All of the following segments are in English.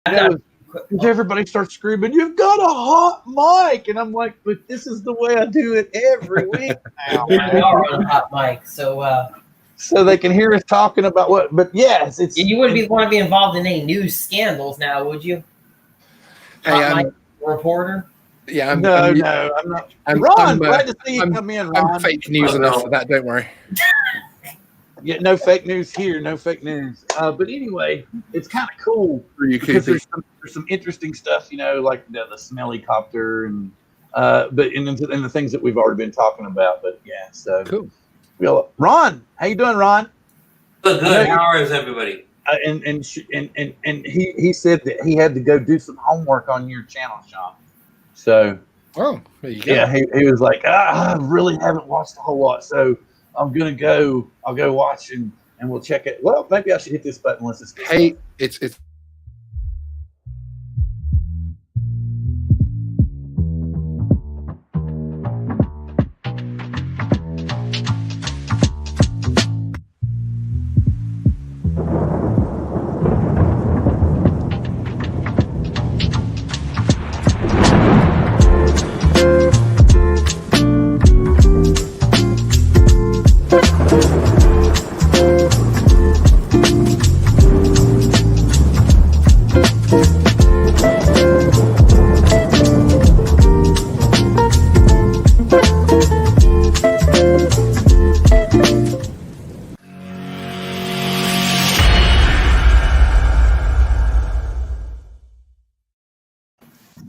Because everybody starts screaming, "You've got a hot mic," and I'm like, "But this is the way I do it every week now." We are on a hot mic, so they can hear us talking about what. But yes, it's you wouldn't want to be involved in any news scandals now, would you? Hot mic reporter. Yeah, I'm not. Ron, glad to see you come in, Ron. I'm fake news enough for that. Don't worry. Yeah, no fake news here. No fake news. But anyway, it's kind of cool because there's some interesting stuff, like the Smelly Copter and the things that we've already been talking about. But yeah, so cool. Ron, how you doing, Ron? Good. How is everybody? And he said that he had to go do some homework on your channel, Sean. So there you go. Yeah, he was like, I really haven't watched a whole lot, so I'll go watch and we'll check it. Well, maybe I should hit this button once it's it's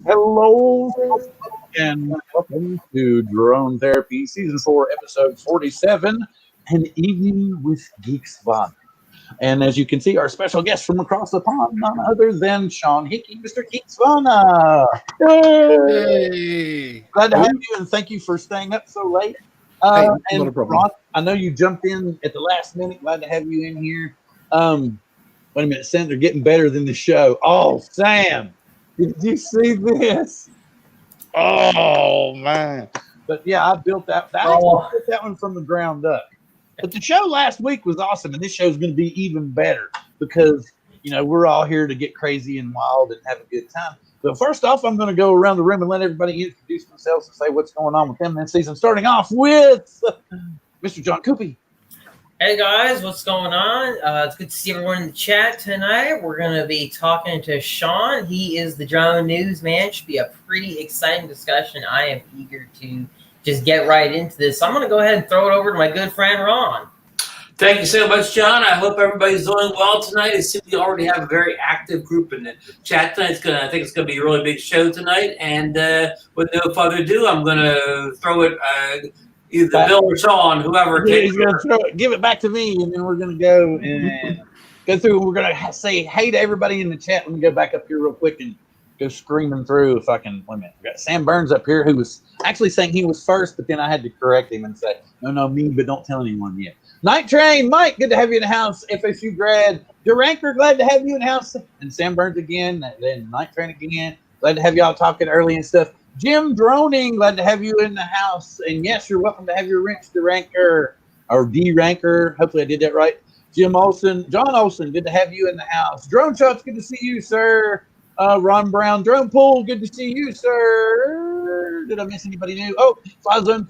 Hello, and welcome to Drone Therapy, Season 4, Episode 47, An Evening with Geeksvana. And as you can see, our special guest from across the pond, none other than Sean Hickey, Mr. Geeksvana. Yay! Glad to have you, and thank you for staying up so late. Not and a problem. Ron, I know you jumped in at the last minute. Glad to have you in here. Wait a minute, Sam, they're getting better than the show. Oh, Sam, did you see this? Oh, man. But yeah, I built that. I built that one from the ground up. But the show last week was awesome, and this show is going to be even better because, we're all here to get crazy and wild and have a good time. But first off, I'm going to go around the room and let everybody introduce themselves and say what's going on with them this season, starting off with Mr. John Cuppi. Hey guys, what's going on? It's good to see everyone in the chat tonight. We're going to be talking to Sean. He is the drone news man. Should be a pretty exciting discussion. I am eager to just get right into this. So I'm going to go ahead and throw it over to my good friend Ron. Thank you so much, John. I hope everybody's doing well tonight. It seems we already have a very active group in the chat tonight. I think it's going to be a really big show tonight. And with no further ado, I'm going to throw it either Bill or Sean, whoever. He's going to give it back to me, and then we're going to go and go through. We're going to say hey to everybody in the chat. Let me go back up here real quick and go screaming through if I can. Wait a minute. We got Sam Burns up here who was actually saying he was first, but then I had to correct him and say, no, me, but don't tell anyone yet. Night Train, Mike, good to have you in the house. FSU grad, Duranker, glad to have you in the house. And Sam Burns again, then Night Train again. Glad to have y'all talking early and stuff. Jim Droning, glad to have you in the house. And yes, you're welcome to have your wrench Duranker or D-Ranker. Hopefully I did that right. Jim Olson, John Olson, good to have you in the house. Drone Shots, good to see you, sir. Ron Brown, Drone Pool, good to see you, sir. Did I miss anybody new? Oh, Fly Zone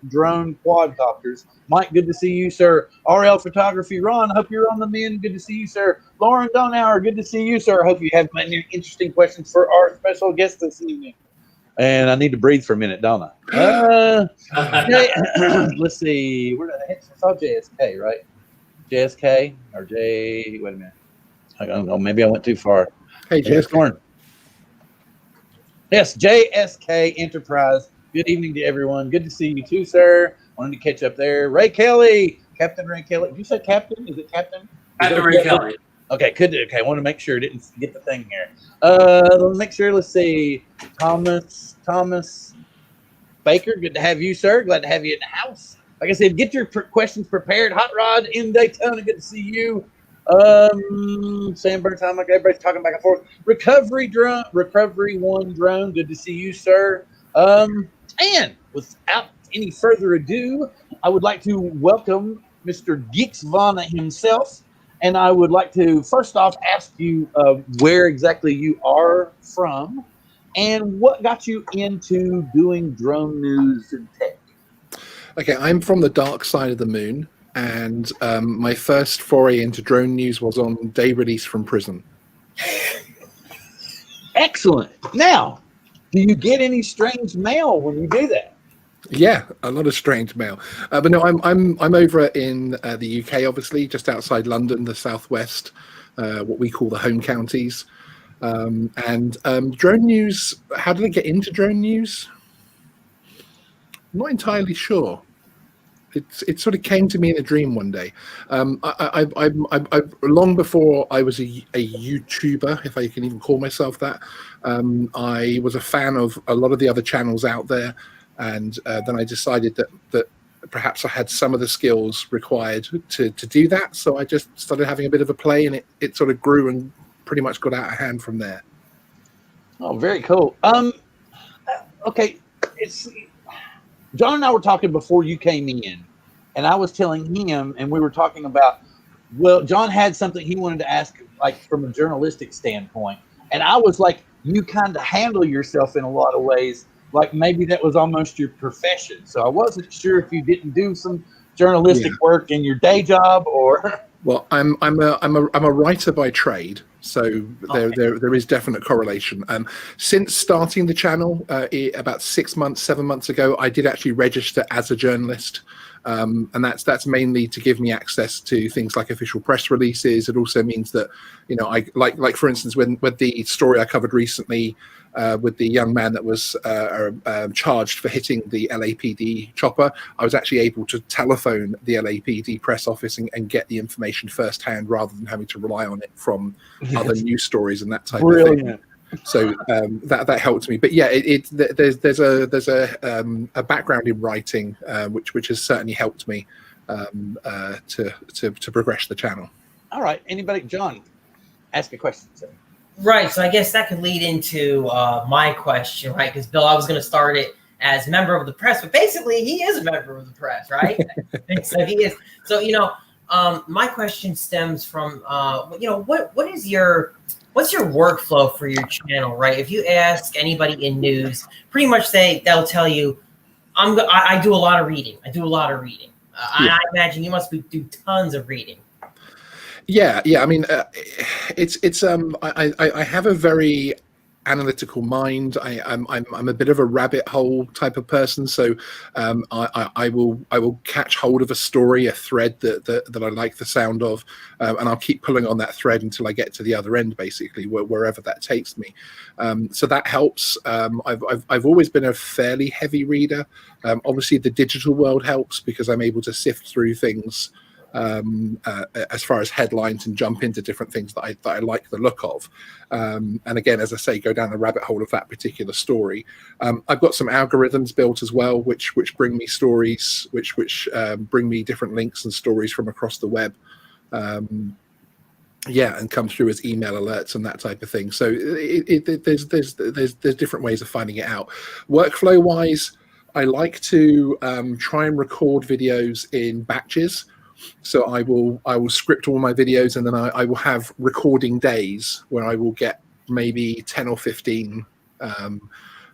Drone Quadcopters. Mike, good to see you, sir. RL Photography, Ron, hope you're on the mend. Good to see you, sir. Lauren Donauer, good to see you, sir. Hope you have many interesting questions for our special guest this evening. And I need to breathe for a minute, don't I? Let's see. Where did I hit? I saw JSK, right? JSK or J. Wait a minute. I don't know. Maybe I went too far. Hey, JSK. Yes, JSK Enterprise. Good evening to everyone. Good to see you too, sir. Wanted to catch up there. Ray Kelly, Captain Ray Kelly. Did you say Captain? Is it Captain? Captain Ray Kelly. Okay, Okay, I want to make sure I didn't get the thing here. Let's make sure. Let's see. Thomas Baker. Good to have you, sir. Glad to have you in the house. Like I said, get your questions prepared. Hot Rod in Daytona. Good to see you. Sam Burns, everybody's talking back and forth. Recovery One Drone, good to see you, sir. And without any further ado, I would like to welcome Mr. Geeksvana himself And I would like to first off ask you where exactly you are from and what got you into doing drone news and tech. Okay, I'm from the dark side of the moon, and my first foray into drone news was on day release from prison. Excellent. Now, do you get any strange mail when you do that? Yeah, a lot of strange mail, but no, I'm over in the UK, obviously, just outside London, the southwest, what we call the home counties. And drone news. How did I get into drone news? I'm not entirely sure. It sort of came to me in a dream one day. I long before I was a YouTuber, if I can even call myself that. I was a fan of a lot of the other channels out there, and then I decided that perhaps I had some of the skills required to do that. So I just started having a bit of a play, and it sort of grew and pretty much got out of hand from there. Oh, very cool. Okay, John and I were talking before you came in, and I was telling him, and we were talking about, well, John had something he wanted to ask, like from a journalistic standpoint, and I was like, you kind of handle yourself in a lot of ways, like maybe that was almost your profession. So I wasn't sure if you didn't do some journalistic work in your day job or. Well, I'm a writer by trade, so there is definite correlation. Since starting the channel about 6 months, 7 months ago, I did actually register as a journalist, and that's mainly to give me access to things like official press releases. It also means that, you know, I like for instance, with the story I covered recently with the young man that was charged for hitting the LAPD chopper, I was actually able to telephone the LAPD press office and get the information firsthand rather than having to rely on it from other news stories and that type of thing. So that helped me. But yeah, there's a background in writing which has certainly helped me to progress the channel. All right, anybody, John, ask a question. Sir. Right, so I guess that could lead into my question, right? Because Bill, I was going to start it as member of the press, but basically he is a member of the press, right? So he is. So my question stems from what's your workflow for your channel, right? If you ask anybody in news, pretty much they'll tell you, I do a lot of reading. I imagine you must do tons of reading. Yeah. I mean, I have a very analytical mind. I'm a bit of a rabbit hole type of person, so I will catch hold of a story, a thread that I like the sound of, and I'll keep pulling on that thread until I get to the other end, basically wherever that takes me. So that helps. I've always been a fairly heavy reader. Obviously, the digital world helps because I'm able to sift through things. As far as headlines and jump into different things that I like the look of, and again, as I say, go down the rabbit hole of that particular story. I've got some algorithms built as well, which bring me stories, which bring me different links and stories from across the web. And come through as email alerts and that type of thing. So there's different ways of finding it out. Workflow wise, I like to try and record videos in batches. So I will script all my videos, and then I will have recording days where I will get maybe 10 or 15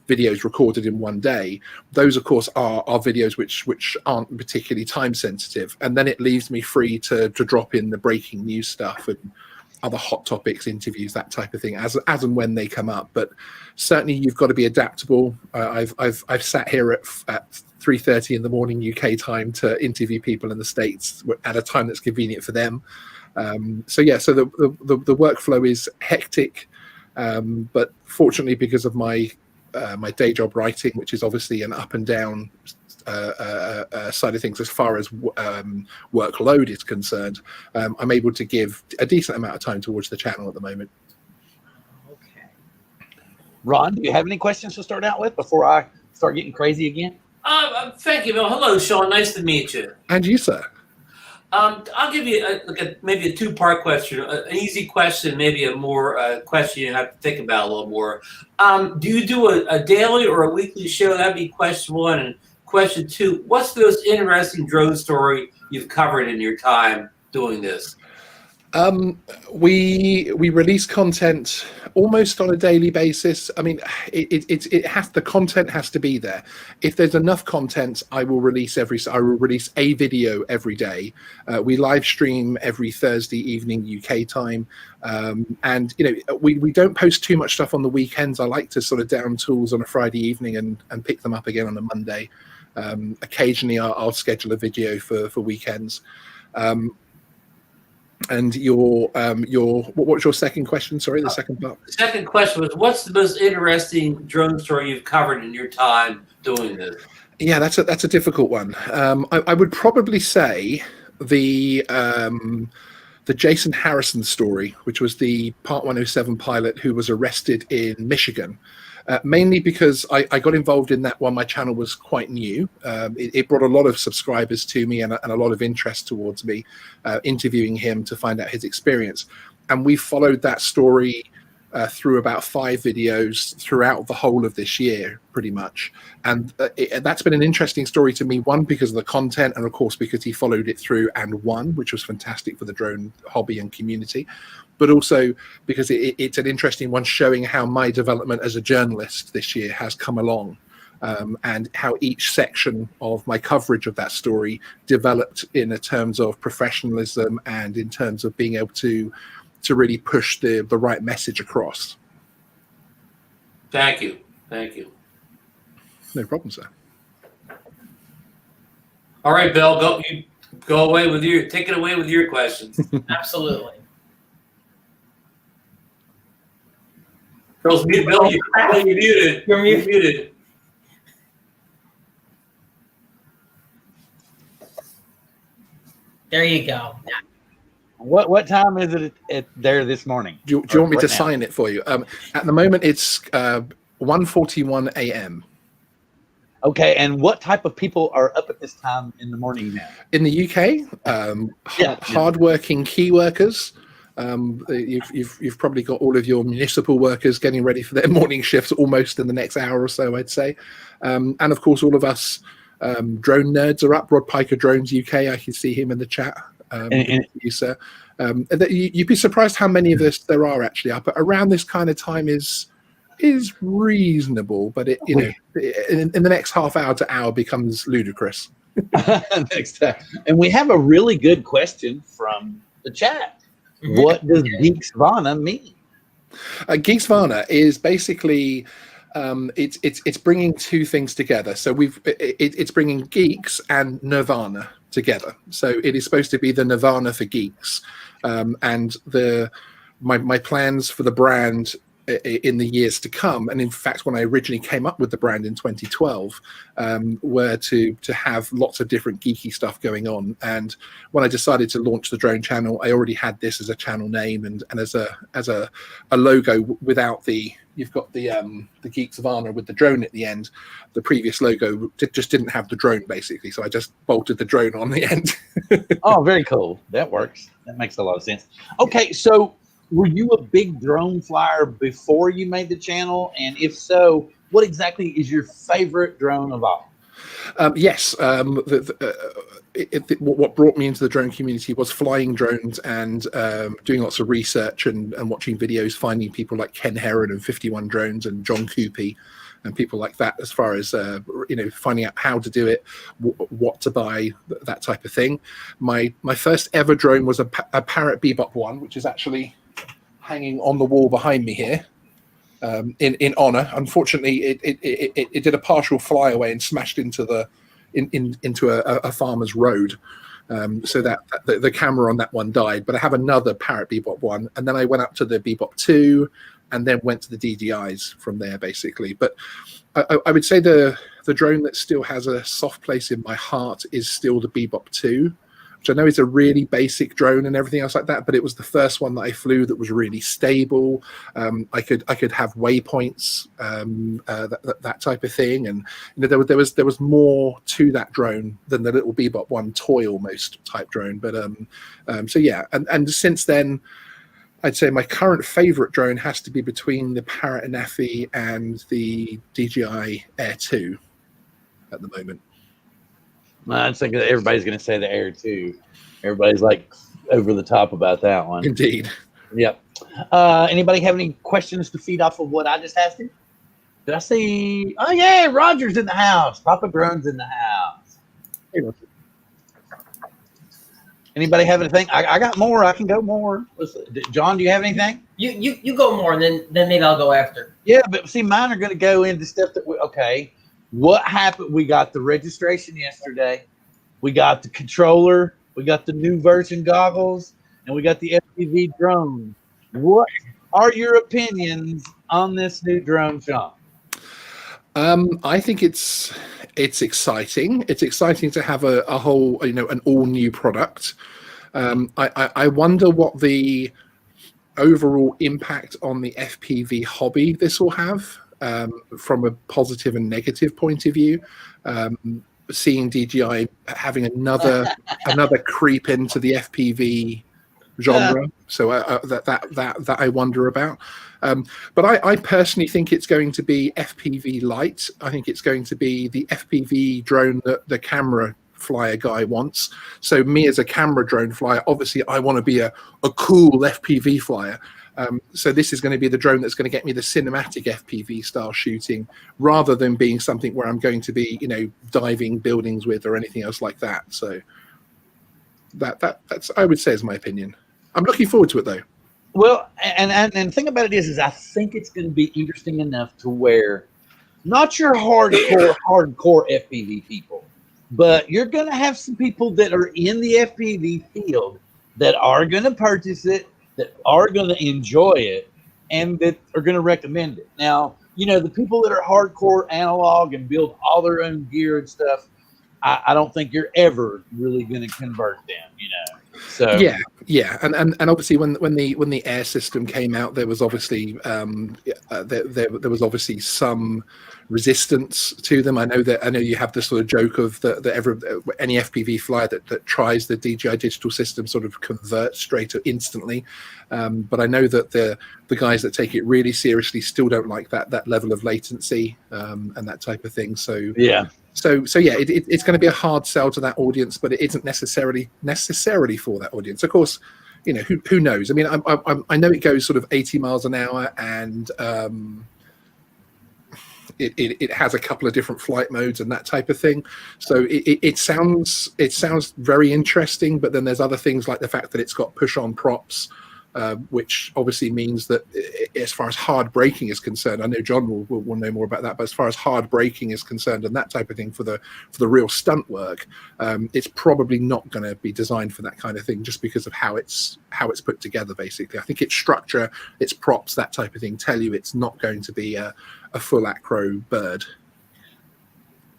videos recorded in one day. Those, of course, are videos which aren't particularly time sensitive, and then it leaves me free to drop in the breaking news stuff and other hot topics, interviews, that type of thing, as and when they come up. But certainly, you've got to be adaptable. I've sat here at 3:30 in the morning UK time to interview people in the States at a time that's convenient for them. So the workflow is hectic, but fortunately, because of my day job writing, which is obviously an up and down side of things as far as workload is concerned, I'm able to give a decent amount of time towards the channel at the moment. Okay. Ron, do you have any questions to start out with before I start getting crazy again? Thank you, Bill. Hello, Sean. Nice to meet you. And you, sir. I'll give you maybe a two-part question, an easy question, maybe a more question you have to think about a little more. Do you do a daily or a weekly show? That'd be question one. And question two, what's the most interesting drone story you've covered in your time doing this? We release content almost on a daily basis. I mean, the content has to be there. If there's enough content, I will release a video every day. We live stream every Thursday evening UK time, and we don't post too much stuff on the weekends. I like to sort of down tools on a Friday evening and pick them up again on a Monday. Occasionally, I'll schedule a video for weekends. And what's your second question? Sorry, the second part. The second question was, what's the most interesting drone story you've covered in your time doing this? Yeah, that's a difficult one. I would probably say the Jason Harrison story, which was the Part 107 pilot who was arrested in Michigan. Mainly because I got involved in that while my channel was quite new. It brought a lot of subscribers to me and a lot of interest towards me, interviewing him to find out his experience. And we followed that story through about 5 videos throughout the whole of this year, pretty much. And that's been an interesting story to me, one, because of the content, and of course, because he followed it through and won, which was fantastic for the drone hobby and community. But also because it's an interesting one, showing how my development as a journalist this year has come along, and how each section of my coverage of that story developed in terms of professionalism and in terms of being able to really push the right message across. Thank you. No problem, sir. All right, Bill, take it away with your questions. Absolutely. Bill's muted. Bill, you're muted. You're muted. There you go. What time is it there this morning? Do you want me to sign it for you? At the moment, it's 1:41 a.m. Okay, and what type of people are up at this time in the morning now? In the UK, hardworking key workers. You've probably got all of your municipal workers getting ready for their morning shifts almost in the next hour or so, I'd say. And of course, all of us drone nerds are up. Rod Piker Drones UK, I can see him in the chat. You, sir. You'd be surprised how many of us there are actually up. But around this kind of time is reasonable, but in the next half hour to hour becomes ludicrous. Next time. And we have a really good question from the chat. What does Geeksvana mean? Geeksvana is basically it's bringing two things together. So it's bringing geeks and nirvana together. So it is supposed to be the nirvana for geeks, and my plans for the brand in the years to come, and in fact when I originally came up with the brand in 2012, were to have lots of different geeky stuff going on. And when I decided to launch the drone channel, I already had this as a channel name and as a logo without you've got the Geeksvana with the drone at the end. The previous logo just didn't have the drone, basically, so I just bolted the drone on the end. Oh, very cool. That works. That makes a lot of sense. Okay, so were you a big drone flyer before you made the channel? And if so, what exactly is your favorite drone of all? Yes. What brought me into the drone community was flying drones and doing lots of research and watching videos, finding people like Ken Heron and 51 Drones and John Cuppi and people like that, as far as finding out how to do it, what to buy, that type of thing. My first ever drone was a Parrot Bebop 1, which is actually hanging on the wall behind me here, in honor. Unfortunately, it did a partial flyaway and smashed into a farmer's road, so that the camera on that one died. But I have another Parrot Bebop 1, and then I went up to the Bebop 2, and then went to the DJIs from there, basically. But I would say the drone that still has a soft place in my heart is still the Bebop 2, which I know is a really basic drone and everything else like that, but it was the first one that I flew that was really stable. I could have waypoints, that type of thing, and there was more to that drone than the little Bebop 1 toy almost type drone. But so yeah, and since then, I'd say my current favorite drone has to be between the Parrot Anafi and the DJI Air 2 at the moment. I think everybody's going to say the Air 2. Everybody's like, over the top about that one. Indeed. Yep. Anybody have any questions to feed off of what I just asked you? Did I see? Oh yeah, Roger's in the house. Papa Grown's in the house. Anybody have anything? I got more. I can go more. John, do you have anything? You go more, and then maybe I'll go after. Yeah, but see, mine are going to go into stuff that okay. What happened? We got the registration yesterday. We got the controller. We got the new version goggles, and we got the FPV drone. What are your opinions on this new drone, Sean? I think it's exciting. It's exciting to have a whole, an all new product. I wonder what the overall impact on the FPV hobby this will have, from a positive and negative point of view. Seeing DJI having another creep into the FPV genre, so that I wonder about. But I personally think it's going to be FPV light. I think it's going to be the FPV drone that the camera flyer guy wants. So me as a camera drone flyer, obviously I want to be a cool FPV flyer. So this is going to be the drone that's going to get me the cinematic FPV style shooting, rather than being something where I'm going to be, diving buildings with or anything else like that. So that's I would say is my opinion. I'm looking forward to it though. Well, and the thing about it is I think it's going to be interesting enough to where not your hardcore FPV people, but you're going to have some people that are in the FPV field that are going to purchase it, that are going to enjoy it, and that are going to recommend it. Now, the people that are hardcore analog and build all their own gear and stuff, I don't think you're ever really going to convert them, So yeah, and obviously when the Air system came out, there was obviously there was obviously some resistance to them. I know you have this sort of joke of that any FPV flyer that tries the DJI digital system sort of converts straight instantly, but I know that the guys that take it really seriously still don't like that level of latency and that type of thing. So yeah. So yeah, it's going to be a hard sell to that audience, but it isn't necessarily for that audience. Of course, who knows? I mean, I know it goes sort of 80 miles an hour, and it has a couple of different flight modes and that type of thing. So it sounds very interesting, but then there's other things like the fact that it's got push-on props. Which obviously means that as far as hard braking is concerned, I know John will know more about that, but as far as hard braking is concerned and that type of thing for the real stunt work, it's probably not going to be designed for that kind of thing, just because of how it's put together. Basically, I think its structure, its props, that type of thing tell you it's not going to be a full acro bird.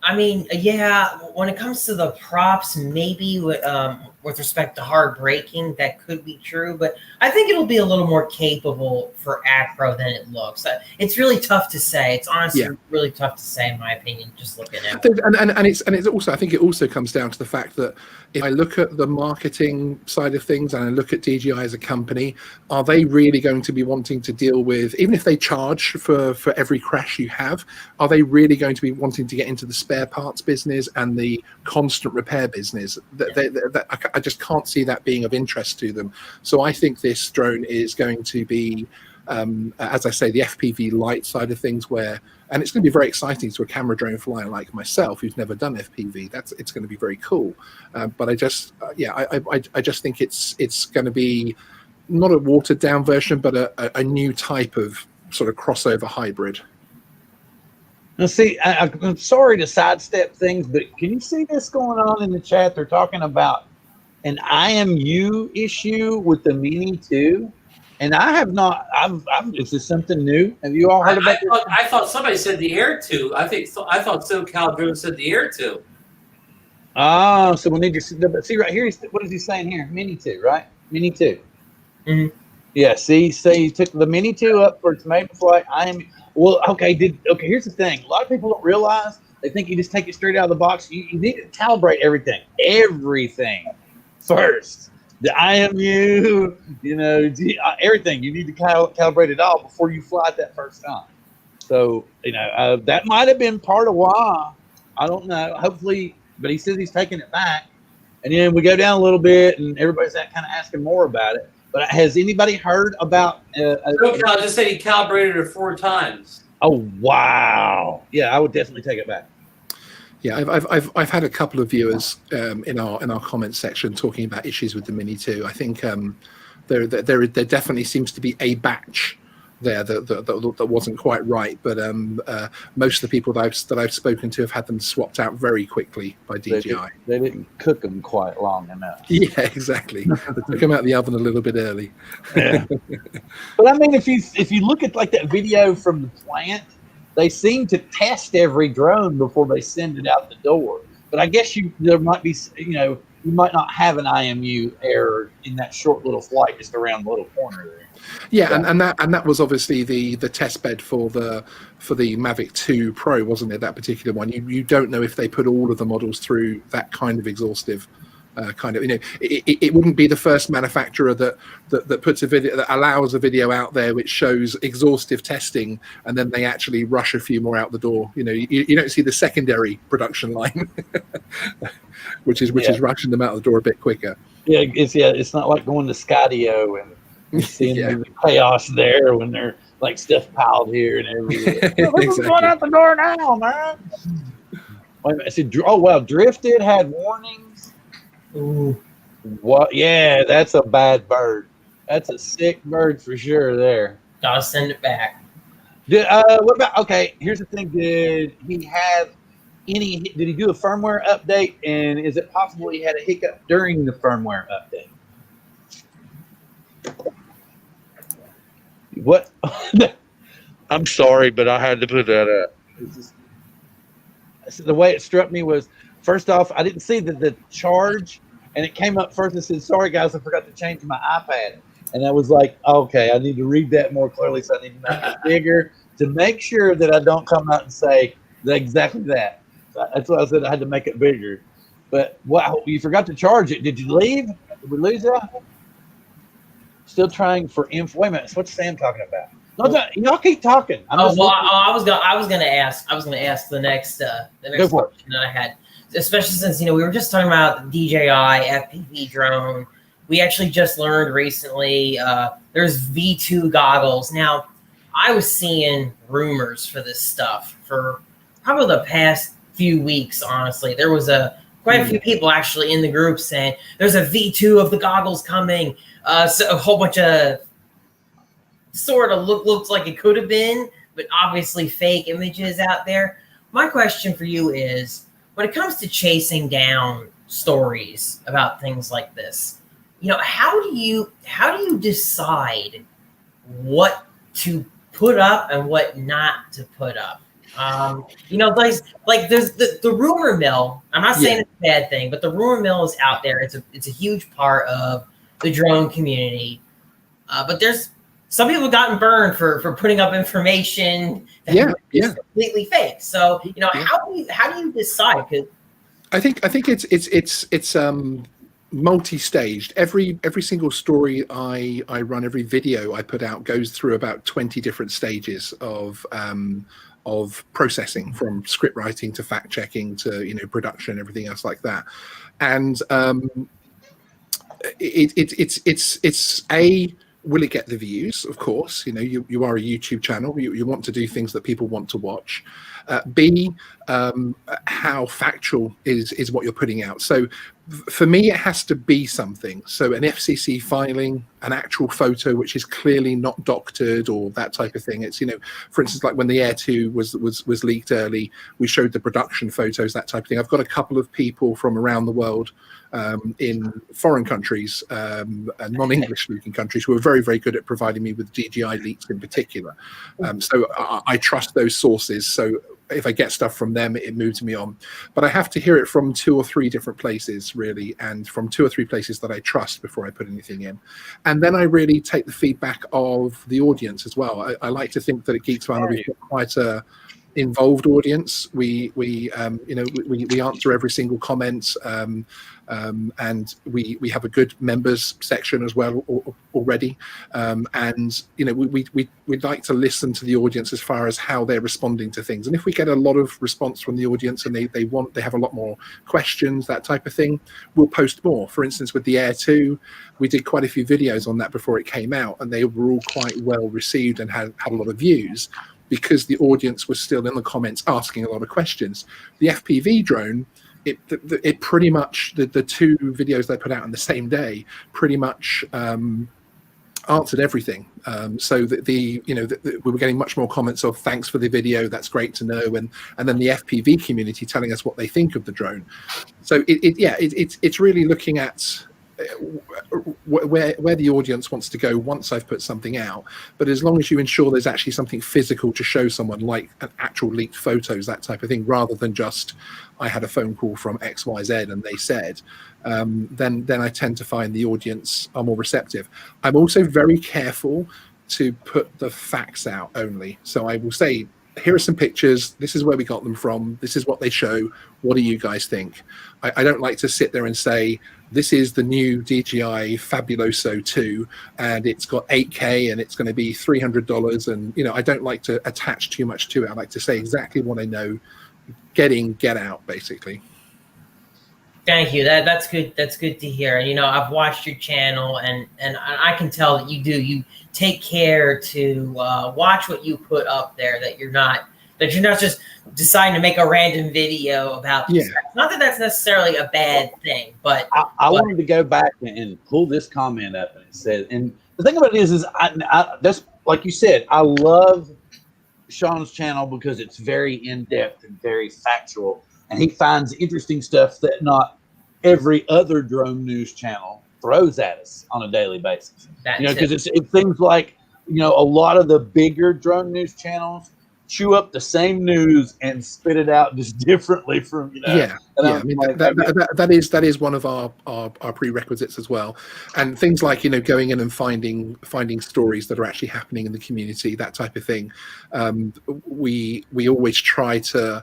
I mean, yeah, when it comes to the props, maybe with respect to hard braking, that could be true, but I think it'll be a little more capable for acro than it looks. It's really tough to say. It's honestly really tough to say, in my opinion, just looking at it. And it's also, I think it also comes down to the fact that if I look at the marketing side of things and I look at DJI as a company, are they really going to be wanting to deal with, even if they charge for every crash you have, are they really going to be wanting to get into the spare parts business and the constant repair business? I just can't see that being of interest to them. So I think this drone is going to be, as I say, the FPV light side of things, and it's going to be very exciting to a camera drone flyer like myself who's never done FPV. It's going to be very cool. But I just think it's going to be not a watered down version, but a new type of sort of crossover hybrid. Now, see, I'm sorry to sidestep things, but can you see this going on in the chat? They're talking about an IMU issue with the Mini 2. And I have not. Is this something new? Have you all heard about this? I thought somebody said the Air 2. I thought SoCal Drone said the Air 2. Oh, so we need to see right here. What is he saying here? Mini 2, right? Mini 2. Mm-hmm. Yeah. See, he took the Mini 2 up for its maiden flight. Okay. Here's the thing. A lot of people don't realize. They think you just take it straight out of the box. You need to calibrate everything first. The IMU, everything. You need to calibrate it all before you fly it that first time. So, that might have been part of why. I don't know. Hopefully, but he says he's taking it back. And then we go down a little bit, and everybody's kind of asking more about it. But has anybody heard about? I just said he calibrated it 4 times. Oh wow! Yeah, I would definitely take it back. Yeah, I've had a couple of viewers in our comments section talking about issues with the Mini 2. I think there definitely seems to be a batch there that wasn't quite right, but most of the people that I've spoken to have had them swapped out very quickly by DJI. They didn't cook them quite long enough. Yeah, exactly. They took them out of the oven a little bit early. Yeah. But I mean, if you look at like that video from the plant, they seem to test every drone before they send it out the door. But I guess there might be, you might not have an IMU error in that short little flight just around the little corner there. Yeah, so. and that was obviously the test bed for the Mavic 2 Pro, wasn't it? That particular one. You don't know if they put all of the models through that kind of exhaustive kind of. It wouldn't be the first manufacturer that puts a video, that allows a video out there which shows exhaustive testing, and then they actually rush a few more out the door. You don't see the secondary production line, which is rushing them out the door a bit quicker. Yeah, it's not like going to Skydio and seeing the chaos there when they're like stuff piled here and everywhere. This is going out the door now, man. Wait a minute. I said, oh well, Drifted had warnings. Ooh. What? Yeah, that's a bad bird. That's a sick bird for sure. There. Gotta send it back. What about? Okay, here's the thing. Did he have any? Did he do a firmware update? And is it possible he had a hiccup during the firmware update? What? I'm sorry, but I had to put that up. The way it struck me was, first off, I didn't see the charge, and it came up first and said, "Sorry guys, I forgot to change my iPad." And I was like, "Okay, I need to read that more clearly, so I need to make it bigger to make sure that I don't come out and say exactly that." So that's why I said I had to make it bigger. But wow, you forgot to charge it. Did you leave? Did we lose you? Still trying for info. Wait a minute. What's Sam talking about? No, y'all keep talking. I was gonna ask the next question that I had, especially since we were just talking about the DJI FPV drone. We actually just learned recently there's V2 goggles. Now, I was seeing rumors for this stuff for probably the past few weeks. Honestly, there was quite a few people actually in the group saying there's a V2 of the goggles coming. So a whole bunch of sort of looks like it could have been, but obviously fake images out there. My question for you is, when it comes to chasing down stories about things like this, how do you decide what to put up and what not to put up? Like there's the rumor mill. I'm not saying it's a bad thing, but the rumor mill is out there. It's a huge part of the drone community. But there's some people have gotten burned for putting up information that is completely fake. So how do you decide? Because I think it's multi-staged. Every single story I run, every video I put out goes through about 20 different stages of processing, from script writing to fact checking to production, everything else like that. And it's will it get the views? Of course, you are a YouTube channel. You want to do things that people want to watch. B, how factual is what you're putting out. So for me, it has to be something. So an FCC filing, an actual photo which is clearly not doctored or that type of thing. It's for instance, like when the Air 2 was leaked early, we showed the production photos, that type of thing. I've got a couple of people from around the world in foreign countries, non-English speaking countries, who are very, very good at providing me with DJI leaks in particular. So I trust those sources. So if I get stuff from them, it moves me on. But I have to hear it from 2 or 3 different places, really, and from 2 or 3 places that I trust before I put anything in. And then I really take the feedback of the audience as well. I like to think that at Geeksvana we've got quite involved audience. We answer every single comment, and we have a good members section as well already. And we'd like to listen to the audience as far as how they're responding to things. And if we get a lot of response from the audience and they have a lot more questions, that type of thing, we'll post more. For instance, with the Air 2, we did quite a few videos on that before it came out, and they were all quite well received and had a lot of views, because the audience was still in the comments asking a lot of questions. The FPV drone, it pretty much, the two videos they put out on the same day pretty much answered everything. So that we were getting much more comments of "thanks for the video, that's great to know," and then the FPV community telling us what they think of the drone. So it's really looking at where the audience wants to go once I've put something out. But as long as you ensure there's actually something physical to show someone, like an actual leaked photos, that type of thing, rather than just I had a phone call from XYZ and they said, then I tend to find the audience are more receptive. I'm also very careful to put the facts out only. So I will say, here are some pictures, this is where we got them from, this is what they show, what do you guys think? I don't like to sit there and say, this is the new DJI Fabuloso 2 and it's got 8K and it's going to be $300, and I don't like to attach too much to it. I like to say exactly what I know, get out, basically. Thank you. That's good. That's good to hear. I've watched your channel, and I can tell that you take care to watch what you put up there. That you're not just deciding to make a random video about this. Yeah. Not that that's necessarily a bad thing, but I wanted to go back and pull this comment up, and it says, and the thing about it is I that's like you said, I love Sean's channel because it's very in depth and very factual. And he finds interesting stuff that not every other drone news channel throws at us on a daily basis. Because it seems like, a lot of the bigger drone news channels chew up the same news and spit it out just differently from, Yeah. I mean, that is one of our prerequisites as well. And things like, going in and finding stories that are actually happening in the community, that type of thing. We always try to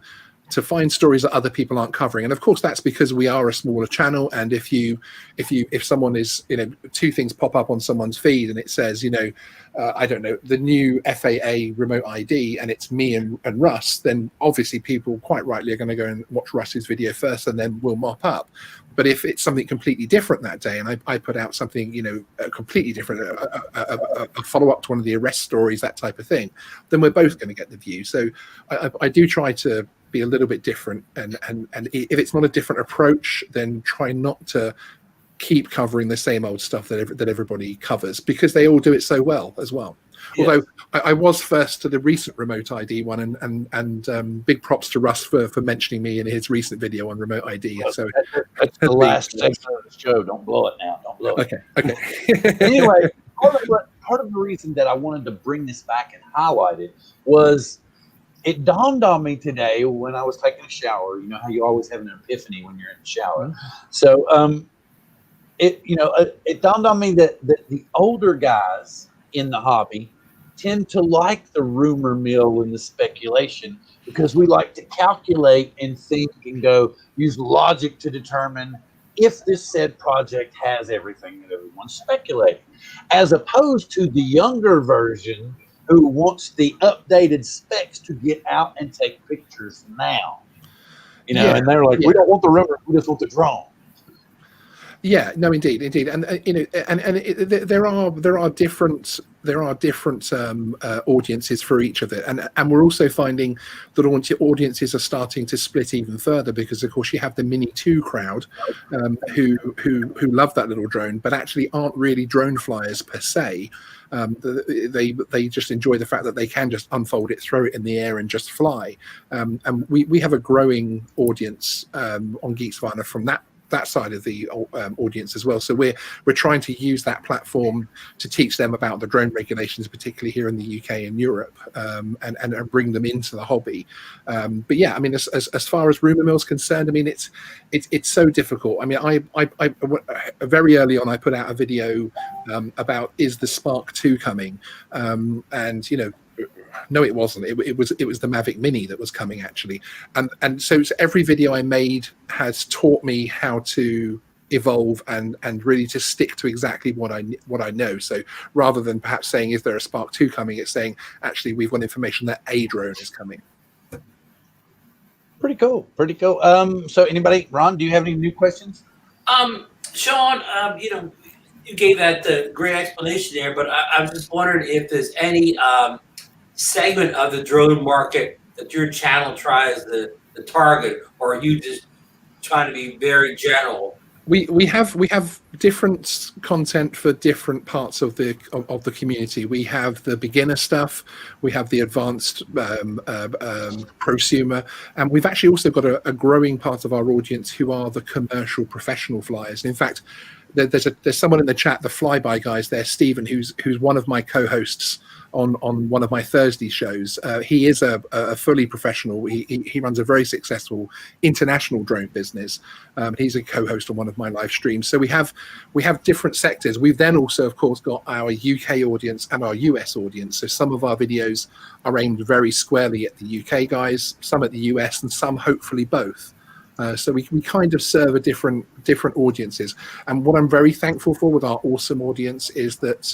find stories that other people aren't covering, and of course that's because we are a smaller channel. And if someone is, two things pop up on someone's feed and it says, I don't know, the new FAA remote ID, and it's me and Russ, then obviously people quite rightly are going to go and watch Russ's video first, and then we'll mop up. But if it's something completely different that day, and I put out something, completely different, a follow-up to one of the arrest stories, that type of thing, then we're both going to get the view. So I do try to be a little bit different, and if it's not a different approach, then try not to keep covering the same old stuff that everybody covers, because they all do it so well as well. Yes. Although I was first to the recent remote ID one, and big props to Russ for mentioning me in his recent video on remote ID. So that's the last section of the show. Don't blow it now. Don't blow it. Okay. Anyway, part of the reason that I wanted to bring this back and highlight it was, it dawned on me today when I was taking a shower. You know how you always have an epiphany when you're in the shower. So it dawned on me that the older guys in the hobby tend to like the rumor mill and the speculation, because we like to calculate and think and use logic to determine if this said project has everything that everyone's speculating, as opposed to the younger version who wants the updated specs to get out and take pictures now. And they're like, we don't want the rumor, we just want the drone. Yeah, no, indeed, and there are different audiences for each of it, and we're also finding that audiences are starting to split even further, because of course you have the Mini 2 crowd who love that little drone, but actually aren't really drone flyers per se. They just enjoy the fact that they can just unfold it, throw it in the air, and just fly. And we have a growing audience on Geeksvana from that side of the audience as well. So we're trying to use that platform to teach them about the drone regulations, particularly here in the UK and Europe, and bring them into the hobby. But yeah, I mean, as far as rumor mill's concerned, I mean, it's so difficult. I mean, I very early on I put out a video about, is the Spark 2 coming, and No, it wasn't. It was the Mavic Mini that was coming actually, and so every video I made has taught me how to evolve and really to stick to exactly what I know. So rather than perhaps saying is there a Spark 2 coming, it's saying actually we've got information that a drone is coming. Pretty cool. So anybody, Ron, do you have any new questions? Sean, you gave that great explanation there, but I was just wondering if there's any segment of the drone market that your channel tries to target, or are you just trying to be very general? We have different content for different parts of the community. We have the beginner stuff, we have the advanced prosumer, and we've actually also got a growing part of our audience who are the commercial professional flyers. And in fact, there's someone in the chat, the Flyby guys there, Stephen, who's one of my co-hosts on one of my Thursday shows. He is a fully professional. He runs a very successful international drone business. He's a co-host on one of my live streams. So we have different sectors. We've then also, of course, got our UK audience and our US audience. So some of our videos are aimed very squarely at the UK guys, some at the US, and some hopefully both. So we kind of serve a different audiences. And what I'm very thankful for with our awesome audience is that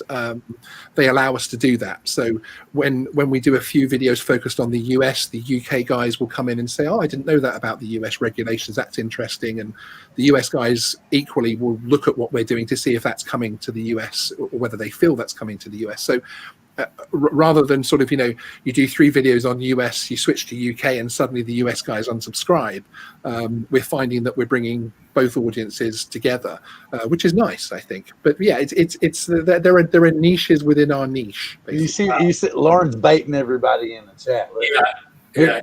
they allow us to do that. So when we do a few videos focused on the US, the UK guys will come in and say, oh, I didn't know that about the US regulations. That's interesting. And the US guys equally will look at what we're doing to see if that's coming to the US or whether they feel that's coming to the US. So rather than sort of, you do 3 videos on US, you switch to UK, and suddenly the US guys unsubscribe, we're finding that we're bringing both audiences together, which is nice, I think. But yeah, there are niches within our niche. Basically. You see Lauren's baiting everybody in the chat. Right? Yeah.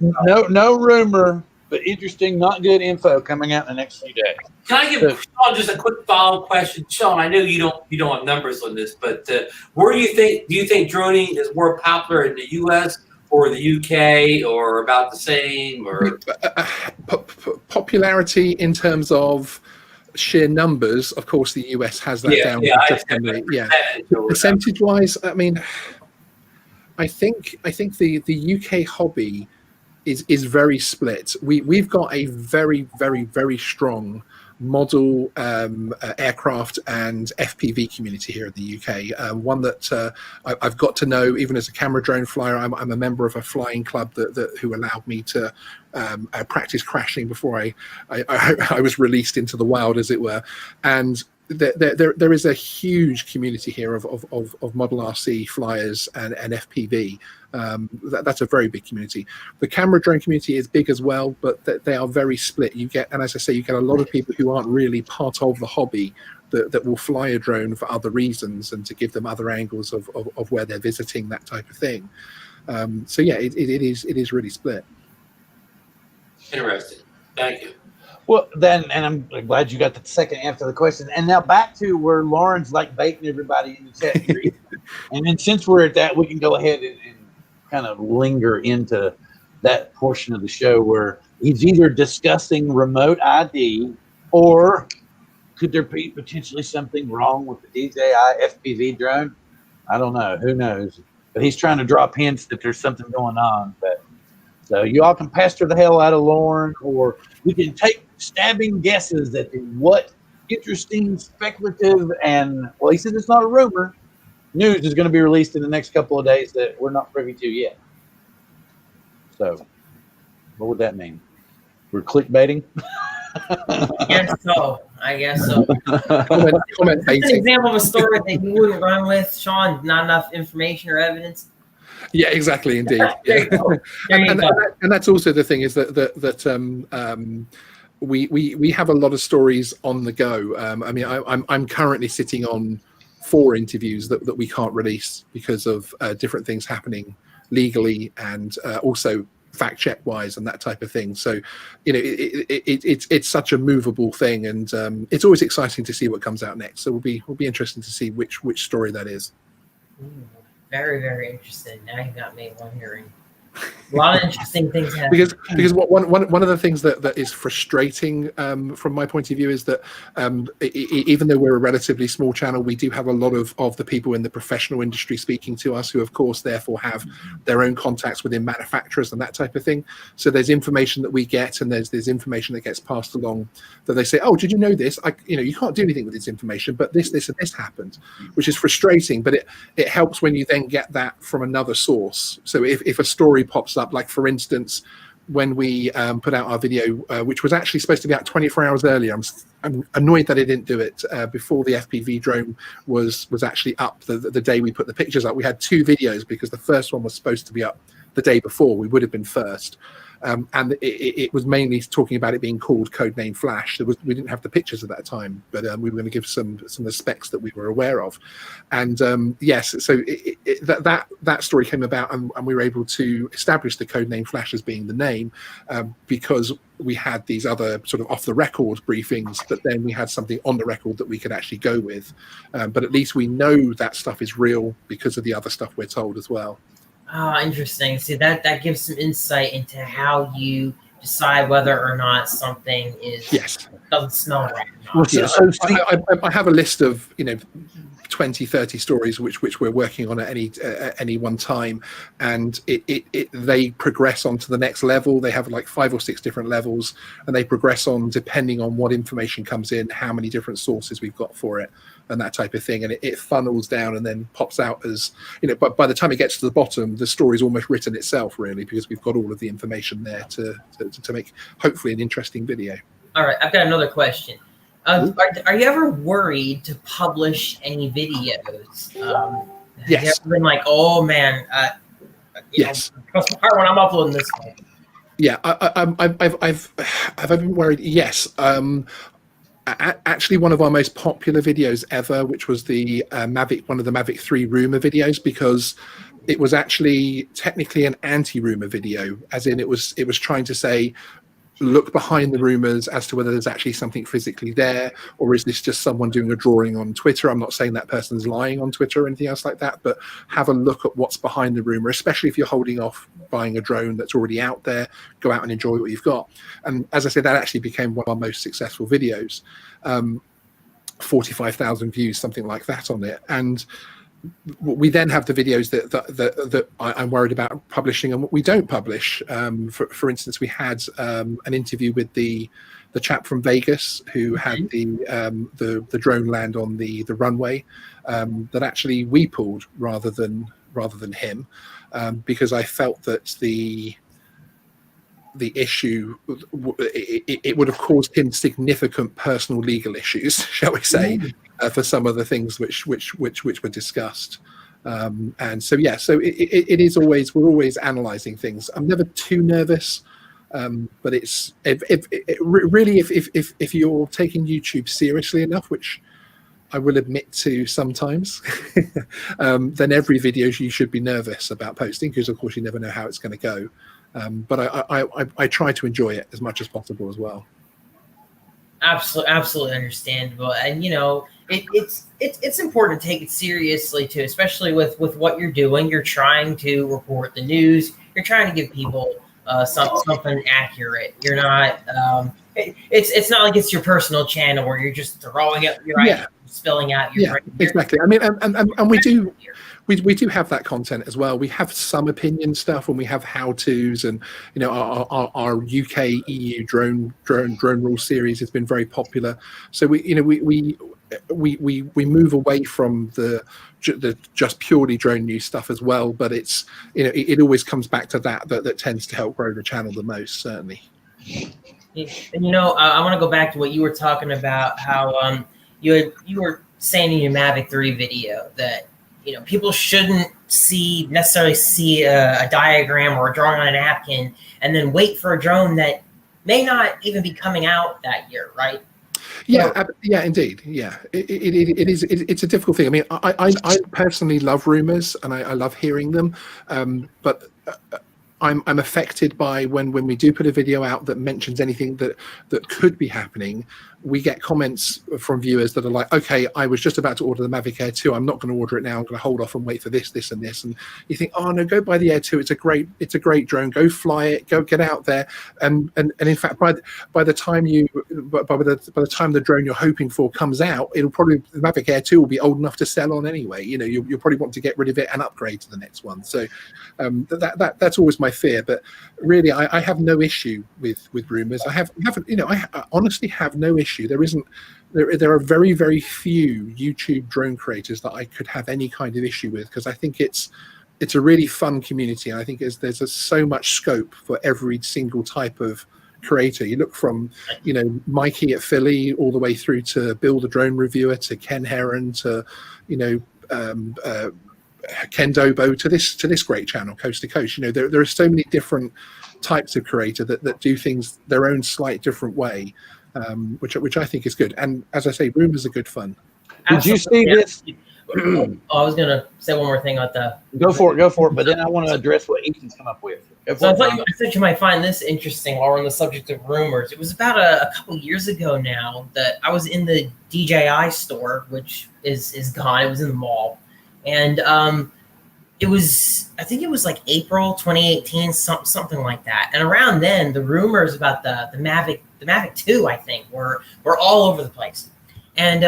No rumor, but interesting, not good info coming out in the next few days. Can I give Sean just a quick follow-up question? Sean, I know you don't have numbers on this, but do you think droning is more popular in the US or the UK, or about the same? Or popularity in terms of sheer numbers, of course, the US has that down. Percentage-wise, I mean, I think the UK hobby is very split. We've got a very, very, very strong model aircraft and FPV community here in the UK. One that I've got to know even as a camera drone flyer. I'm a member of a flying club who allowed me to practice crashing before I was released into the wild, as it were. And there is a huge community here of model RC flyers and FPV. That's a very big community. The camera drone community is big as well, but they are very split. And as I say, you get a lot of people who aren't really part of the hobby that will fly a drone for other reasons and to give them other angles of where they're visiting, that type of thing. So yeah, it is really split. Interesting. Thank you. Well, then, and I'm glad you got the second answer to the question. And now back to where Lauren's like baiting everybody in the chat. And then since we're at that, we can go ahead and kind of linger into that portion of the show where he's either discussing remote ID, or could there be potentially something wrong with the DJI FPV drone? I don't know. Who knows? But he's trying to drop hints that there's something going on. But so you all can pester the hell out of Lauren, or we can take stabbing guesses at what interesting, speculative, and, well, he says it's not a rumor, news is going to be released in the next couple of days that we're not privy to yet. So what would that mean? We're clickbaiting? I guess so. Comment an example of a story that you wouldn't run with, Sean. Not enough information or evidence. Yeah, exactly, indeed. There you go. And that's also the thing is that we have a lot of stories on the go. I mean, I'm currently sitting on 4 interviews that we can't release because of different things happening legally and also fact check wise and that type of thing. So, it's such a movable thing, and it's always exciting to see what comes out next. So we'll be interesting to see which story that is. Very, very interesting. Now you got me wondering. A lot of interesting things happen. Because one of the things that is frustrating from my point of view is that even though we're a relatively small channel, we do have a lot of the people in the professional industry speaking to us, who of course therefore have their own contacts within manufacturers and that type of thing. So there's information that we get, and there's information that gets passed along that they say, oh, did you know this? You can't do anything with this information, but this and this happened, which is frustrating. But it helps when you then get that from another source. So if a story pops up, like for instance, when we put out our video, which was actually supposed to be out 24 hours earlier, I'm annoyed that it didn't do it before the FPV drone was actually up the day we put the pictures up. We had 2 videos because the first one was supposed to be up the day before. We would have been first. And it was mainly talking about it being called Codename Flash. We didn't have the pictures at that time, but we were going to give some of the specs that we were aware of. And yes, so that story came about, and we were able to establish the Codename Flash as being the name because we had these other sort of off-the-record briefings, but then we had something on the record that we could actually go with. But at least we know that stuff is real because of the other stuff we're told as well. Oh, interesting. See, that gives some insight into how you decide whether or not something doesn't smell right. Well, I have a list of 20, 30 stories which we're working on at any one time, and they progress on to the next level. They have like 5 or 6 different levels, and they progress on depending on what information comes in, how many different sources we've got for it, and that type of thing. And it funnels down and then pops out as but by the time it gets to the bottom, the story's almost written itself, really, because we've got all of the information there to make hopefully an interesting video. All right, I've got another question. Are you ever worried to publish any videos? Yes. Have you ever been like, oh man, yes, cross my heart when I'm uploading this one? Yeah, I've been worried. Yes. Actually, one of our most popular videos ever, which was the one of the Mavic 3 rumor videos, because it was actually technically an anti-rumor video, as in it was trying to say, look behind the rumors as to whether there's actually something physically there, or is this just someone doing a drawing on Twitter. I'm not saying that person's lying on Twitter or anything else like that, but have a look at what's behind the rumor, especially if you're holding off buying a drone that's already out there. Go out and enjoy what you've got. And as I said, that actually became one of our most successful videos. 45,000 views, something like that on it. And we then have the videos that I'm worried about publishing and what we don't publish. For instance, we had an interview with the chap from Vegas who had the drone land on the runway that actually we pulled rather than him, because I felt that the issue, it would have caused him significant personal legal issues, shall we say, for some of the things which were discussed. And so it is always, we're always analyzing things. I'm never too nervous, but it's really if you're taking YouTube seriously enough, which I will admit to sometimes, then every video you should be nervous about posting, because of course you never know how it's going to go. But I try to enjoy it as much as possible as well. Absolutely understandable, and it's important to take it seriously too, especially with what you're doing. You're trying to report the news. You're trying to give people something accurate. You're not. It's not like it's your personal channel where you're just throwing up your ideas, spilling out your exactly. I mean, and we do. We do have that content as well. We have some opinion stuff, and we have how-tos, and our UK EU drone rule series has been very popular. So we move away from the just purely drone news stuff as well. But it's it always comes back to that tends to help grow the channel the most, certainly. And I want to go back to what you were talking about, how you were saying in your Mavic 3 video that people shouldn't necessarily see a diagram or a drawing on a napkin and then wait for a drone that may not even be coming out that year, right? Yeah, indeed. Yeah, it's a difficult thing. I mean, I personally love rumors and I love hearing them, but I'm affected by when we do put a video out that mentions anything that could be happening. We get comments from viewers that are like, okay, I was just about to order the Mavic Air 2. I'm not going to order it now. I'm going to hold off and wait for this, this, and this. And you think, oh no, go buy the Air 2. It's a great drone. Go fly it. Go get out there. And in fact, by the time the drone you're hoping for comes out, the Mavic Air 2 will be old enough to sell on anyway. You know, you'll probably want to get rid of it and upgrade to the next one. So that's always my fear. But really, I have no issue with rumors. I honestly have no issue. There are very, very few YouTube drone creators that I could have any kind of issue with, because I think it's a really fun community, and I think there's so much scope for every single type of creator. You look from, you know, Mikey at Philly all the way through to Bill the Drone Reviewer, to Ken Heron, to, you know, Ken Dobo, to this great channel, Coast to Coast. You know, there are so many different types of creator that do things their own slight different way, which I think is good. And as I say, rumors are good fun. Did you see this? I was gonna say one more thing about the. Go for it. But then I want to address what Ethan's come up with. I thought you might find this interesting while we're on the subject of rumors. It was about a couple years ago now that I was in the DJI store, which is gone. It was in the mall, and I think it was like April 2018, something like that. And around then, the rumors about the Mavic 2, I think, were all over the place. And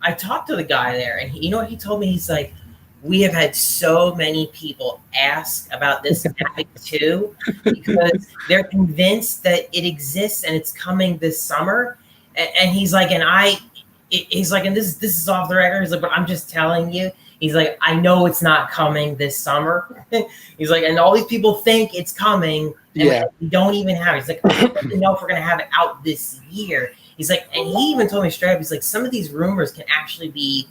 I talked to the guy there, and you know what he told me? He's like, we have had so many people ask about this Mavic 2 because they're convinced that it exists and it's coming this summer. And he's like, and this is off the record. He's like, but I'm just telling you. He's like, I know it's not coming this summer. He's like, and all these people think it's coming, and we don't even have it. He's like, I don't even know if we're going to have it out this year. He's like, and he even told me straight up, he's like, some of these rumors can actually be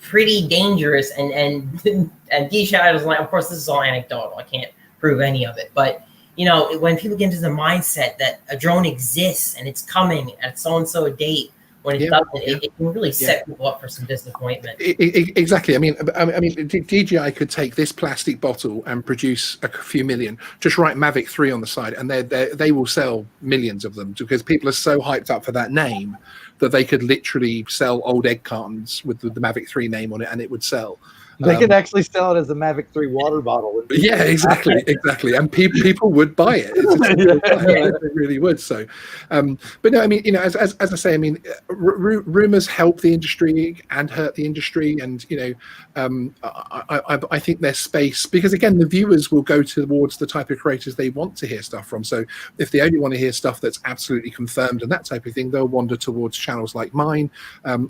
pretty dangerous. And DJI was like, of course, this is all anecdotal. I can't prove any of it. But, you know, when people get into the mindset that a drone exists and it's coming at so-and-so a date, when it doesn't, it can really set people up for some disappointment. Exactly. I mean, DJI could take this plastic bottle and produce a few million. Just write Mavic 3 on the side, and they will sell millions of them, because people are so hyped up for that name that they could literally sell old egg cartons with the Mavic 3 name on it, and it would sell. They could actually sell it as a Mavic 3 water bottle. Yeah, exactly. And people would buy it. They really would. So, but no, I mean, you know, as I say, I mean, rumors help the industry and hurt the industry, and you know, I think there's space, because again, the viewers will go towards the type of creators they want to hear stuff from. So, if they only want to hear stuff that's absolutely confirmed and that type of thing, they'll wander towards channels like mine.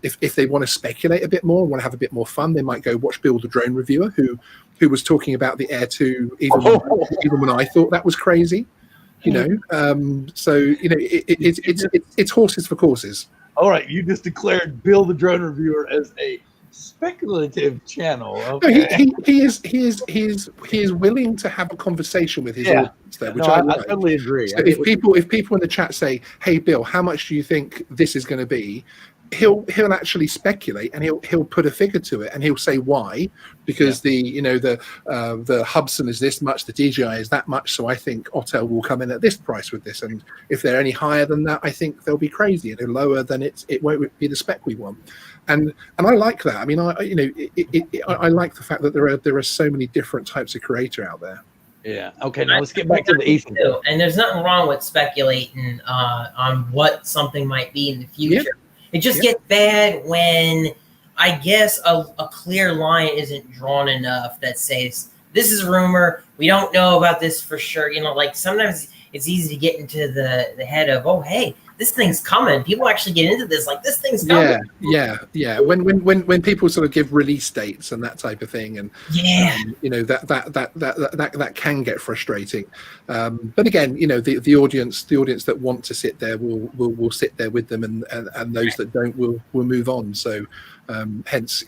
If they want to speculate a bit more, want to have a bit more fun, they might go watch Bill the Drone Reviewer, who was talking about the Air 2 even when I thought that was crazy, you know. So you know, it's horses for courses. All right, you just declared Bill the Drone Reviewer as a speculative channel. Okay. No, he is willing to have a conversation with his audience there, which I totally agree. So if people in the chat say, "Hey, Bill, how much do you think this is going to be?" He'll actually speculate, and he'll put a figure to it, and he'll say why, because the Hubsan is this much, the DJI is that much, so I think Otto will come in at this price with this, and if they're any higher than that, I think they'll be crazy, and if lower, then it won't be the spec we want. And I like that. I mean, I like the fact that there are so many different types of creator out there. Yeah. Okay. Now let's get back to the Ethan. And there's nothing wrong with speculating on what something might be in the future. Yep. It just gets bad when, I guess, a clear line isn't drawn enough that says, this is a rumor, we don't know about this for sure. You know, like sometimes it's easy to get into the head of, oh, hey, this thing's coming. People actually get into this, like, this thing's coming. Yeah. When people sort of give release dates and that type of thing, and you know, that can get frustrating. But again, you know, the audience that want to sit there will sit there with them, and those that don't will move on. So hence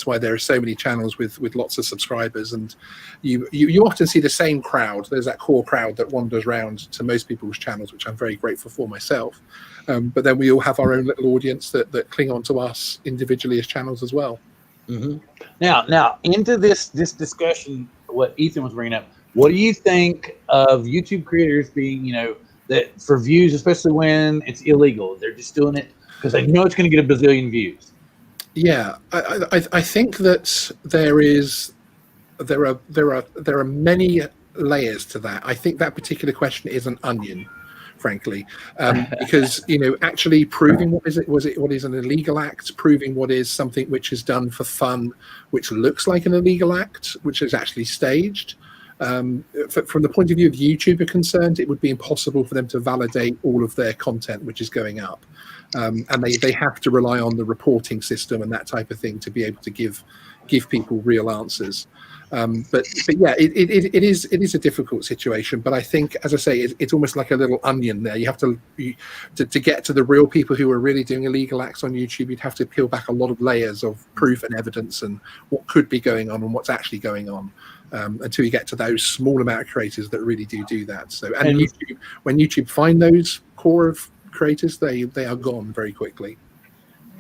why there are so many channels with lots of subscribers, and you often see the same crowd. There's that core crowd that wanders around to most people's channels, which I'm very grateful for myself. But then we all have our own little audience that cling on to us individually as channels as well. Mm-hmm. Now into this discussion, what Ethan was bringing up, What do you think of YouTube creators being, that for views, especially when it's illegal, they're just doing it because they know it's going to get a bazillion views? Yeah, I think that there are many layers to that. I think that particular question is an onion, frankly, because actually proving what is an illegal act, proving what is something which is done for fun, which looks like an illegal act, which is actually staged. From the point of view of YouTube are concerned, it would be impossible for them to validate all of their content which is going up, and they have to rely on the reporting system and that type of thing to be able to give people real answers. But yeah, it is a difficult situation. But I think, as I say, it's almost like a little onion there. You have to get to the real people who are really doing illegal acts on YouTube. You'd have to peel back a lot of layers of proof and evidence and what could be going on and what's actually going on, until you get to those small amount of creators that really do that. So, and YouTube, when YouTube find those core of creators, they are gone very quickly.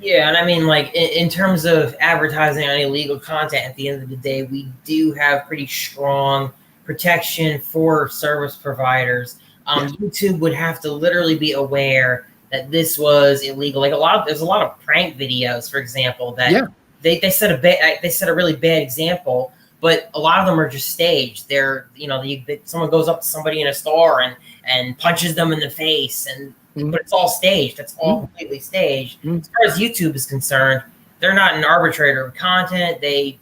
Yeah, and I mean, like, in terms of advertising on illegal content, at the end of the day, we do have pretty strong protection for service providers. YouTube would have to literally be aware that this was illegal. Like there's a lot of prank videos, for example, that they set a really bad example, but a lot of them are just staged. They're, someone goes up to somebody in a store and punches them in the face, but it's all staged. It's all completely staged. As far as YouTube is concerned, they're not an arbitrator of content. They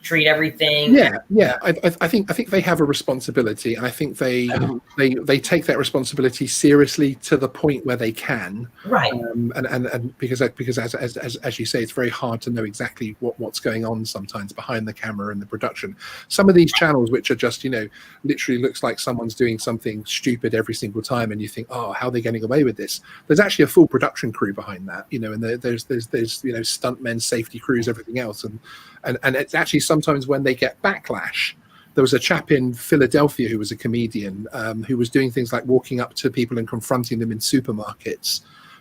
treat everything. Yeah. I think they have a responsibility, and I think they take that responsibility seriously to the point where they can. Right. And because as you say, it's very hard to know exactly what's going on sometimes behind the camera and the production. Some of these channels, which are just literally looks like someone's doing something stupid every single time, and you think, oh, how are they getting away with this? There's actually a full production crew behind that, and there's stuntmen, safety crews, everything else, and it's actually sometimes when they get backlash. There was a chap in Philadelphia who was a comedian, who was doing things like walking up to people and confronting them in supermarkets,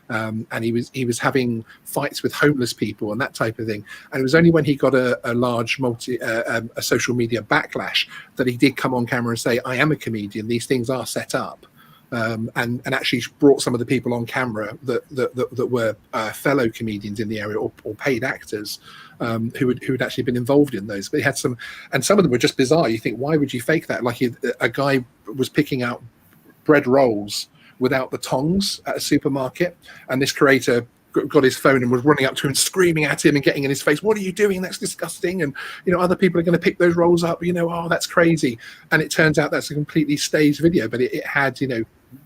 and he was having fights with homeless people and that type of thing. And it was only when he got a large a social media backlash that he did come on camera and say, "I am a comedian. These things are set up." And actually brought some of the people on camera that were fellow comedians in the area or paid actors, who had actually been involved in those. But he had some, and some of them were just bizarre. You think, why would you fake that? Like a guy was picking out bread rolls without the tongs at a supermarket, and this creator got his phone and was running up to him, screaming at him and getting in his face, "What are you doing? That's disgusting!" And other people are going to pick those rolls up. Oh, that's crazy. And it turns out that's a completely staged video, but it had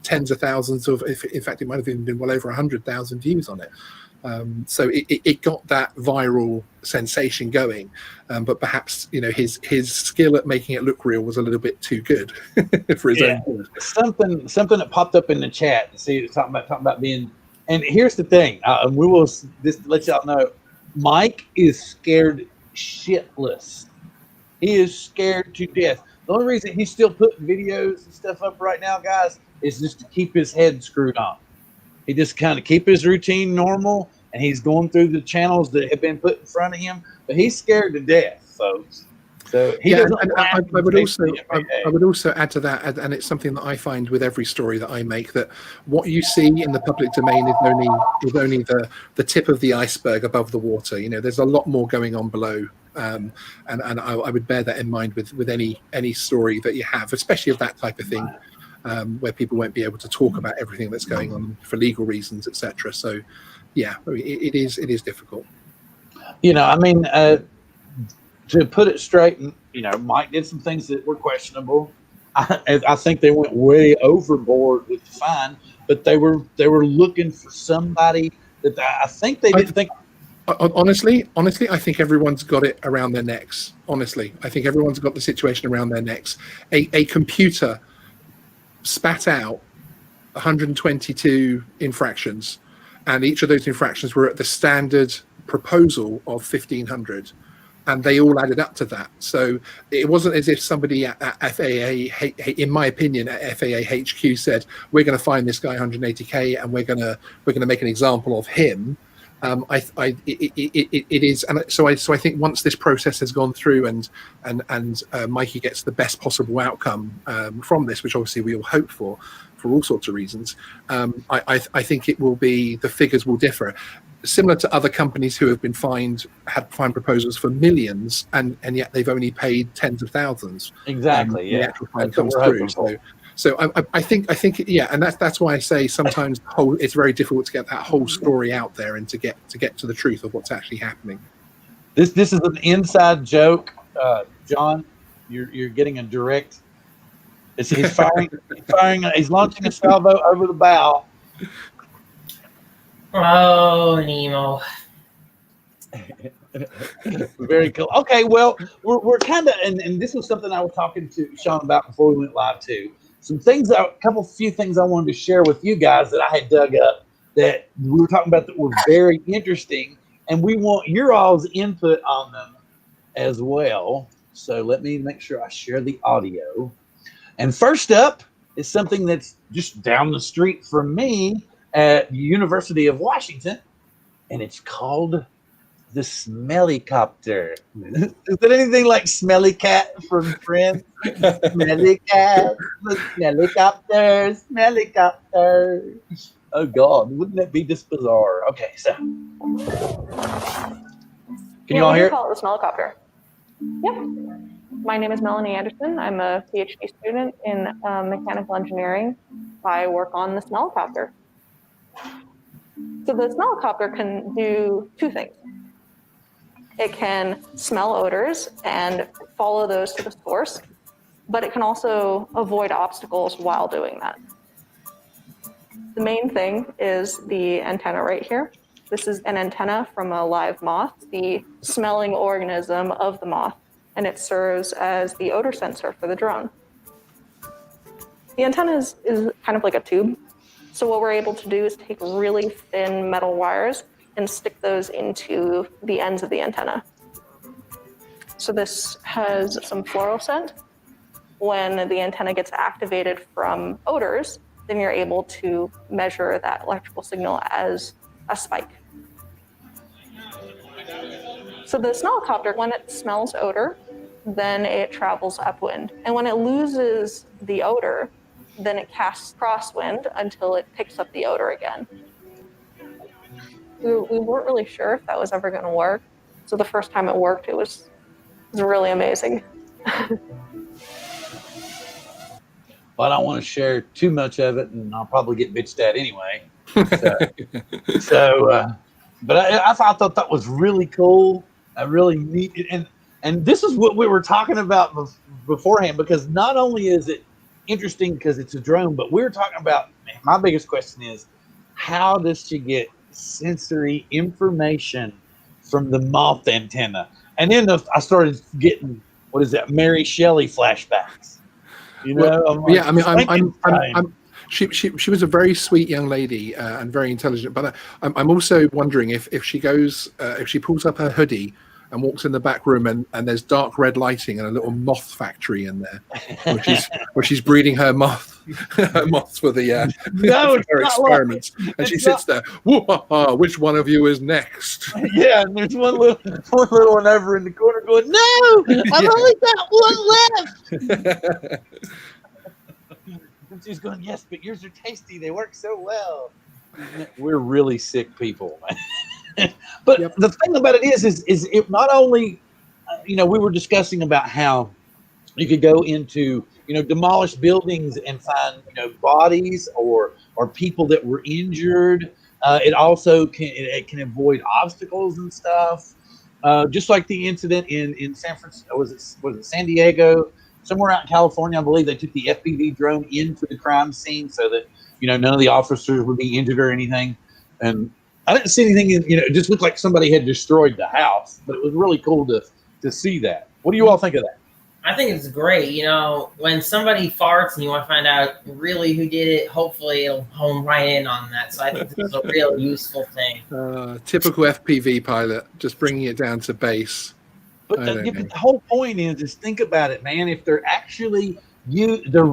tens of thousands of, in fact, it might have even been well over 100,000 views on it. So it got that viral sensation going, but perhaps his skill at making it look real was a little bit too good for his own good. Something that popped up in the chat. See, talking about being. And here's the thing, we will just let y'all know, Mike is scared shitless. He is scared to death. The only reason he's still putting videos and stuff up right now, guys, is just to keep his head screwed on. He just kind of keep his routine normal, and he's going through the channels that have been put in front of him, but he's scared to death, folks. So I would also add to that, and it's something that I find with every story that I make, that what you see in the public domain is only the tip of the iceberg above the water. There's a lot more going on below, and I would bear that in mind with any story that you have, especially of that type of thing, where people won't be able to talk about everything that's going on for legal reasons, etc. So, yeah, it is difficult. To put it straight, Mike did some things that were questionable. I think they went way overboard with the fine, but they were looking for somebody that I think they didn't think. Honestly, I think everyone's got it around their necks. Honestly, I think everyone's got the situation around their necks. A computer spat out 122 infractions, and each of those infractions were at the standard proposal of 1,500. And they all added up to that. So it wasn't as if somebody at FAA, in my opinion, at FAA HQ said, "We're going to fine this guy 180K and we're going to make an example of him." It is, and so I think once this process has gone through and Mikey gets the best possible outcome from this, which obviously we all hope for all sorts of reasons, I think it will be, the figures will differ, similar to other companies who have been had fine proposals for millions, and yet they've only paid tens of thousands. Exactly. The actual fine comes through. So I think yeah, and that's why I say sometimes it's very difficult to get that whole story out there and to get to the truth of what's actually happening. This is an inside joke, John. You're getting a direct. He's firing. He's launching a salvo over the bow. Oh, Nemo. Very cool. Okay, well, we're kind of, and this was something I was talking to Sean about before we went live too. Few things I wanted to share with you guys that I had dug up that we were talking about that were very interesting, and we want your all's input on them as well. So let me make sure I share the audio. And first up is something that's just down the street from me at the University of Washington, and it's called the Smelly Copter. Is it anything like Smelly Cat from Friends? Smelly Cat, the Smelly Copter, Smelly Copter. Oh God, wouldn't that be this bizarre? Okay, so can you all hear it? Call it the Smelly Copter. Yep. My name is Melanie Anderson. I'm a PhD student in mechanical engineering. I work on the Smelly Copter. So the Smelly Copter can do two things. It can smell odors and follow those to the source, but it can also avoid obstacles while doing that. The main thing is the antenna right here. This is an antenna from a live moth, the smelling organism of the moth, and it serves as the odor sensor for the drone. The antenna is kind of like a tube. So what we're able to do is take really thin metal wires and stick those into the ends of the antenna. So this has some fluorescent. When the antenna gets activated from odors, then you're able to measure that electrical signal as a spike. So the Smelly Copter, when it smells odor, then it travels upwind. And when it loses the odor, then it casts crosswind until it picks up the odor again. We weren't really sure if that was ever going to work. So the first time it worked, it was really amazing. Well, I don't want to share too much of it, and I'll probably get bitched at anyway. But I thought that was really cool. I really neat, and this is what we were talking about beforehand, because not only is it interesting because it's a drone, but we were talking about, my biggest question is, how does she get sensory information from the moth antenna? And then I started getting, what is that, Mary Shelley flashbacks. You know, well, yeah. I mean, she was a very sweet young lady and very intelligent. But I'm also wondering if she goes, if she pulls up her hoodie and walks in the back room and there's dark red lighting and a little moth factory in there, where she's breeding her moths for the her experiments. And she sits there, which one of you is next? Yeah, and there's one little one over in the corner going, no, I've only got one left. And she's going, yes, but yours are tasty. They work so well. We're really sick people. But yep. The thing about it is it not only, we were discussing about how you could go into, demolished buildings and find, bodies or people that were injured. It also can avoid obstacles and stuff. Just like the incident in San Francisco, was it San Diego? Somewhere out in California, I believe they took the FPV drone into the crime scene so that, none of the officers would be injured or anything. And I didn't see anything, it just looked like somebody had destroyed the house, but it was really cool to see that. What do you all think of that? I think it's great. When somebody farts and you want to find out really who did it, hopefully it'll hone right in on that. So I think this is a real useful thing. Typical FPV pilot, just bringing it down to base. But the whole point is think about it, man. If they're actually they're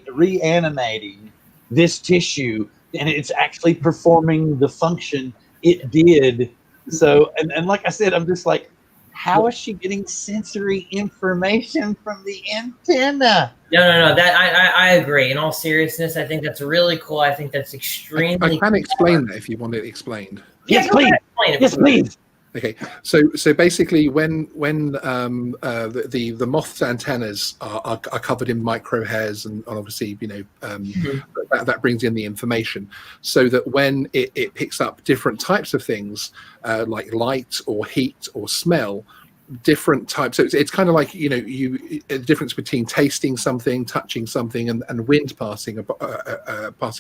reanimating this tissue, and it's actually performing the function it did. So, and like I said, I'm just like, how is she getting sensory information from the antenna? No. That I agree. In all seriousness, I think that's really cool. I think that's extremely. I can explain that if you want it explained. Yes, go please. ahead, explain it. Yes, please. Okay, so basically, when the moth's antennas are covered in microhairs, and obviously, that brings in the information, so that when it picks up different types of things, like light or heat or smell, different types. So it's kind of like the difference between tasting something, touching something, and wind passing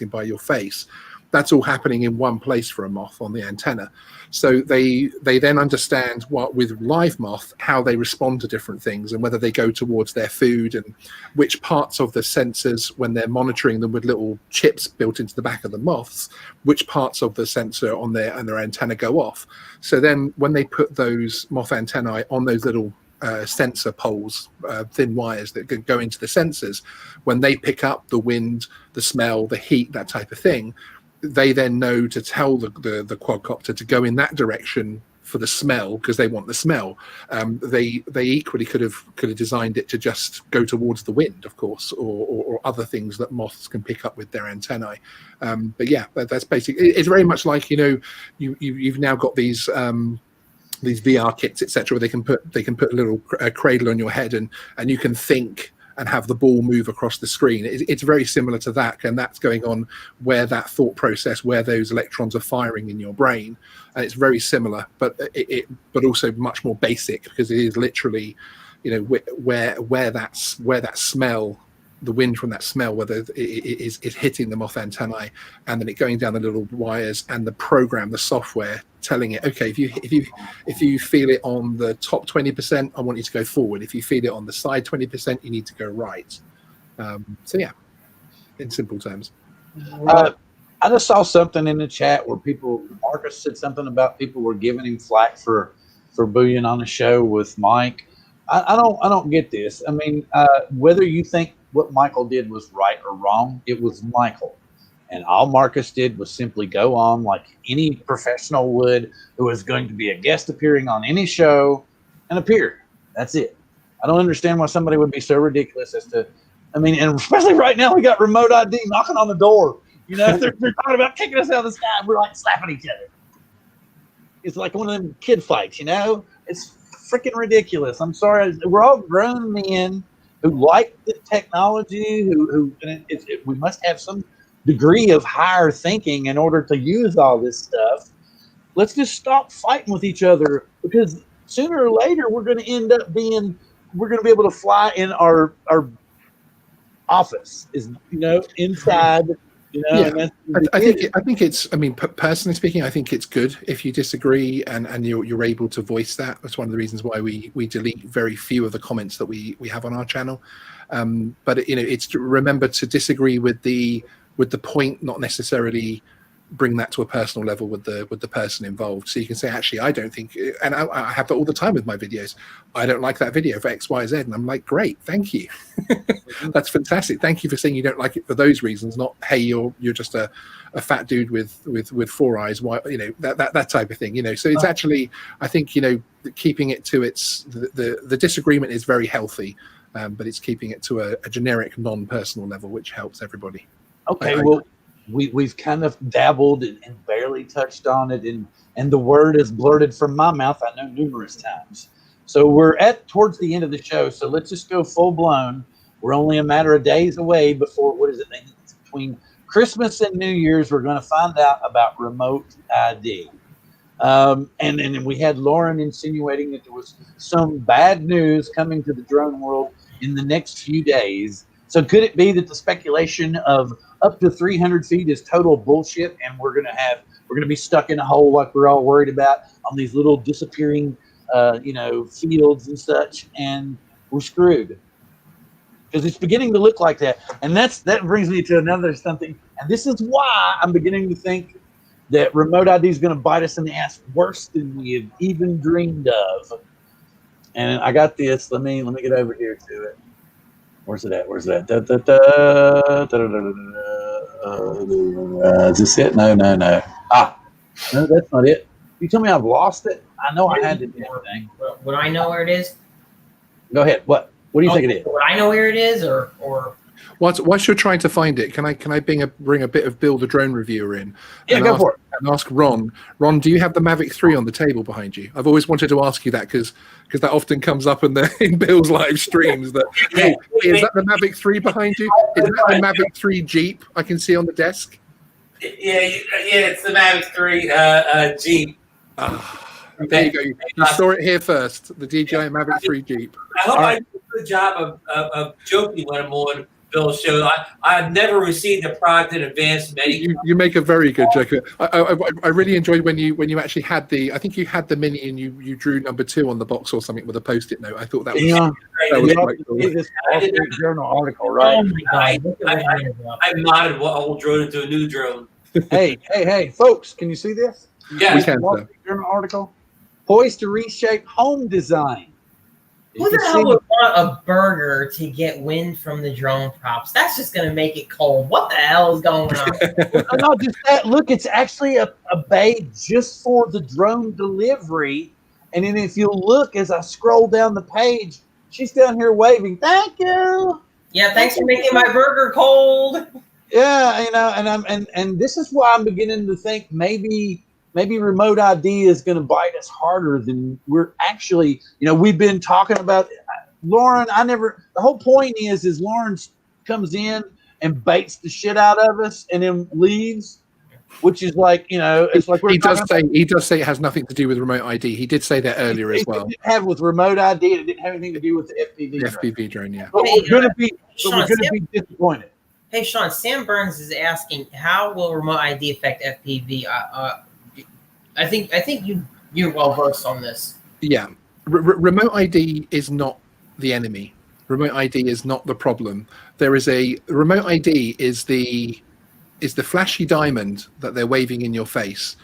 by your face. That's all happening in one place for a moth on the antenna. So they then understand what with live moth, how they respond to different things and whether they go towards their food, and which parts of the sensors, when they're monitoring them with little chips built into the back of the moths, which parts of the sensor on their antenna go off. So then when they put those moth antennae on those little sensor poles, thin wires that go into the sensors, when they pick up the wind, the smell, the heat, that type of thing, they then know to tell the quadcopter to go in that direction for the smell, because they want the smell. They equally could have designed it to just go towards the wind, of course, or other things that moths can pick up with their antennae. But yeah, that's basically. It's very much like you've now got these VR kits, etc., where they can put a little cradle on your head, and you can think and have the ball move across the screen. It's very similar to that, and that's going on where that thought process, where those electrons are firing in your brain, and it's very similar, but but also much more basic, because it is literally, where that smell, the wind from that smell, whether it is hitting the moth antennae, and then it going down the little wires, and the program, the software telling it, okay, if you feel it on the top 20%, I want you to go forward. If you feel it on the side 20%, you need to go right. So yeah, in simple terms. I just saw something in the chat where Marcus said something about people were giving him flack for being on the show with Mike. I don't get this. I mean, whether you think what Michael did was right or wrong, it was Michael. And all Marcus did was simply go on like any professional would who was going to be a guest appearing on any show and appear. That's it. I don't understand why somebody would be so ridiculous as to, and especially right now, we got remote ID knocking on the door. They're talking about kicking us out of the sky, and we're like slapping each other. It's like one of them kid fights, It's freaking ridiculous. I'm sorry. We're all grown men who like the technology, we must have some degree of higher thinking in order to use all this stuff. Let's just stop fighting with each other, because sooner or later we're going to end up we're going to be able to fly in our office, inside. Yeah, I think it's. Personally speaking, I think it's good if you disagree and you're able to voice that. That's one of the reasons why we delete very few of the comments that we have on our channel. But it's to remember to disagree with the point, not necessarily bring that to a personal level with the person involved. So you can say, actually, I don't think, and I have that all the time with my videos. I don't like that video for X, Y, Z, and I'm like, great, thank you. That's fantastic. Thank you for saying you don't like it for those reasons. Not, hey, you're just a fat dude with four eyes. Why, that type of thing. So it's actually, I think, keeping it to the disagreement is very healthy, but it's keeping it to a generic, non-personal level, which helps everybody. Okay, well. We've kind of dabbled and barely touched on it, and the word is blurted from my mouth, I know, numerous times. So we're towards the end of the show, so let's just go full blown. We're only a matter of days away before, between Christmas and New Year's, we're going to find out about remote ID. And we had Lauren insinuating that there was some bad news coming to the drone world in the next few days. So could it be that the speculation of up to 300 feet is total bullshit, and we're going to be stuck in a hole like we're all worried about on these little disappearing, fields and such, and we're screwed? Because it's beginning to look like that, and that brings me to another something, and this is why I'm beginning to think that remote ID is going to bite us in the ass worse than we have even dreamed of. And I got this. Let me get over here to it. Where's it at? Is this it? No. No, that's not it. You tell me I've lost it. I know I had the damn thing. Would I know where it is? Go ahead. What do you think it is? Would I know where it is, or? Whilst you're trying to find it, can I bring a bit of Bill the drone reviewer in? Yeah, go for it. And ask Ron. Ron, do you have the Mavic 3 on the table behind you? I've always wanted to ask you that because that often comes up in Bill's live streams. That hey, is that the Mavic 3 behind you? Is that the Mavic 3 Jeep I can see on the desk? Yeah, it's the Mavic 3 Jeep. There you go. You saw it here first. The DJI Mavic 3 Jeep. I hope I do a good job of joking when I'm on Bill's show. I've never received a product in advance. You make a very good joke. I really enjoyed when you actually had the. I think you had the Mini and you drew number 2 on the box or something with a Post-it note. I thought that was quite cool. This Wall Street Journal article, right? Oh my God! I modded one old drone into a new drone. Hey, folks! Can you see this? Yeah, we can. Wall Street Journal article. Poised to reshape home design. Who the hell would want a burger to get wind from the drone props? That's just going to make it cold. What the hell is going on? Not just that. Look, it's actually a bay just for the drone delivery. And then if you look, as I scroll down the page, she's down here waving. Thank you. Yeah, thanks for making my burger cold. Yeah, and this is why I'm beginning to think maybe remote ID is going to bite us harder than we're actually, we've been talking about. Lauren, the whole point is Lauren comes in and baits the shit out of us and then leaves, which is like, it's like he does say it has nothing to do with remote ID. He did say that earlier as well. It didn't have with remote ID. It didn't have anything to do with the FPV. FPV drone, yeah. But we're going to be disappointed. Hey, Sean, Sam Burns is asking, how will remote ID affect FPV? I think you're well versed on this. Yeah, remote ID is not the enemy. Remote ID is not the problem. Remote ID is the flashy diamond that they're waving in your face,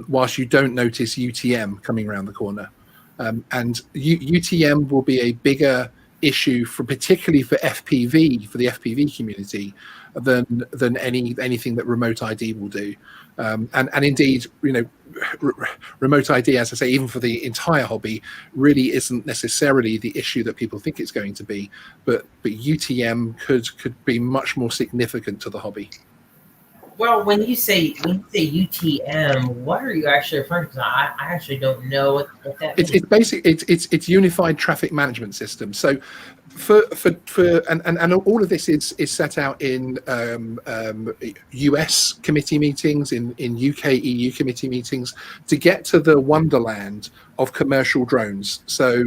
whilst you don't notice UTM coming around the corner. And UTM will be a bigger issue particularly for FPV, for the FPV community, than anything that remote ID will do. And indeed, remote ID, as I say, even for the entire hobby, really isn't necessarily the issue that people think it's going to be. But UTM could be much more significant to the hobby. Well, when you say UTM, what are you actually referring to? I actually don't know what that means. It's basically it's unified traffic management system. So for and all of this is set out in US committee meetings, in UK EU committee meetings, to get to the wonderland of commercial drones. So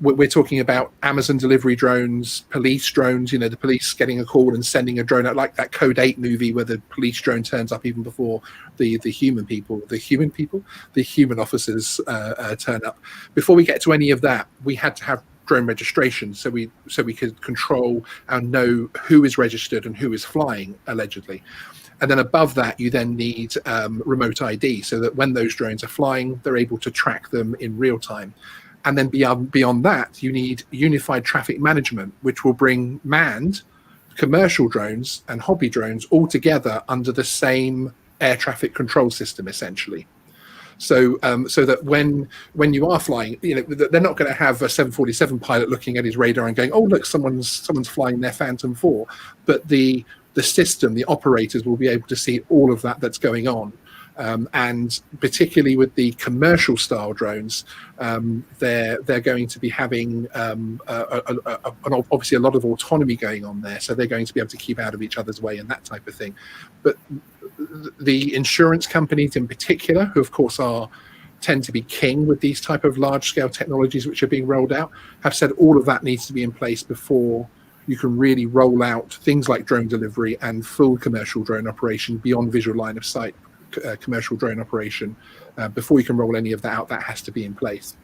we're talking about Amazon delivery drones, police drones, the police getting a call and sending a drone out, like that Code 8 movie where the police drone turns up even before the human officers turn up. Before we get to any of that, we had to have drone registration so we could control and know who is registered and who is flying, allegedly. And then above that, you then need remote ID so that when those drones are flying, they're able to track them in real time. And then beyond that, you need unified traffic management, which will bring manned commercial drones and hobby drones all together under the same air traffic control system, essentially. So that when you are flying, they're not going to have a 747 pilot looking at his radar and going, oh, look, someone's flying their Phantom 4. But the system, the operators will be able to see all of that's going on. And particularly with the commercial style drones, they're going to be having obviously a lot of autonomy going on there. So they're going to be able to keep out of each other's way and that type of thing. But the insurance companies in particular, who of course tend to be king with these type of large scale technologies which are being rolled out, have said all of that needs to be in place before you can really roll out things like drone delivery and full commercial drone operation beyond visual line of sight commercial drone operation. Before you can roll any of that out, that has to be in place.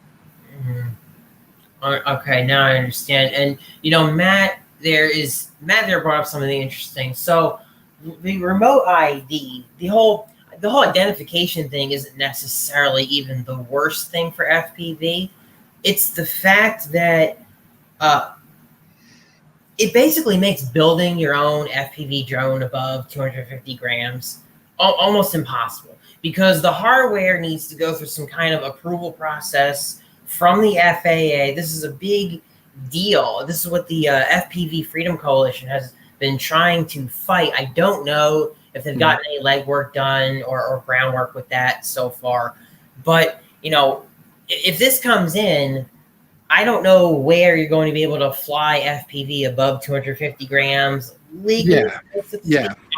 Okay, now I understand. And Matt there brought up something interesting. So the remote ID, the whole identification thing isn't necessarily even the worst thing for FPV. It's the fact that it basically makes building your own FPV drone above 250 grams almost impossible, because the hardware needs to go through some kind of approval process from the FAA. This is a big deal. This is what the FPV Freedom Coalition has been trying to fight. I don't know if they've gotten any legwork done or groundwork with that so far. But, if this comes in, I don't know where you're going to be able to fly FPV above 250 grams legally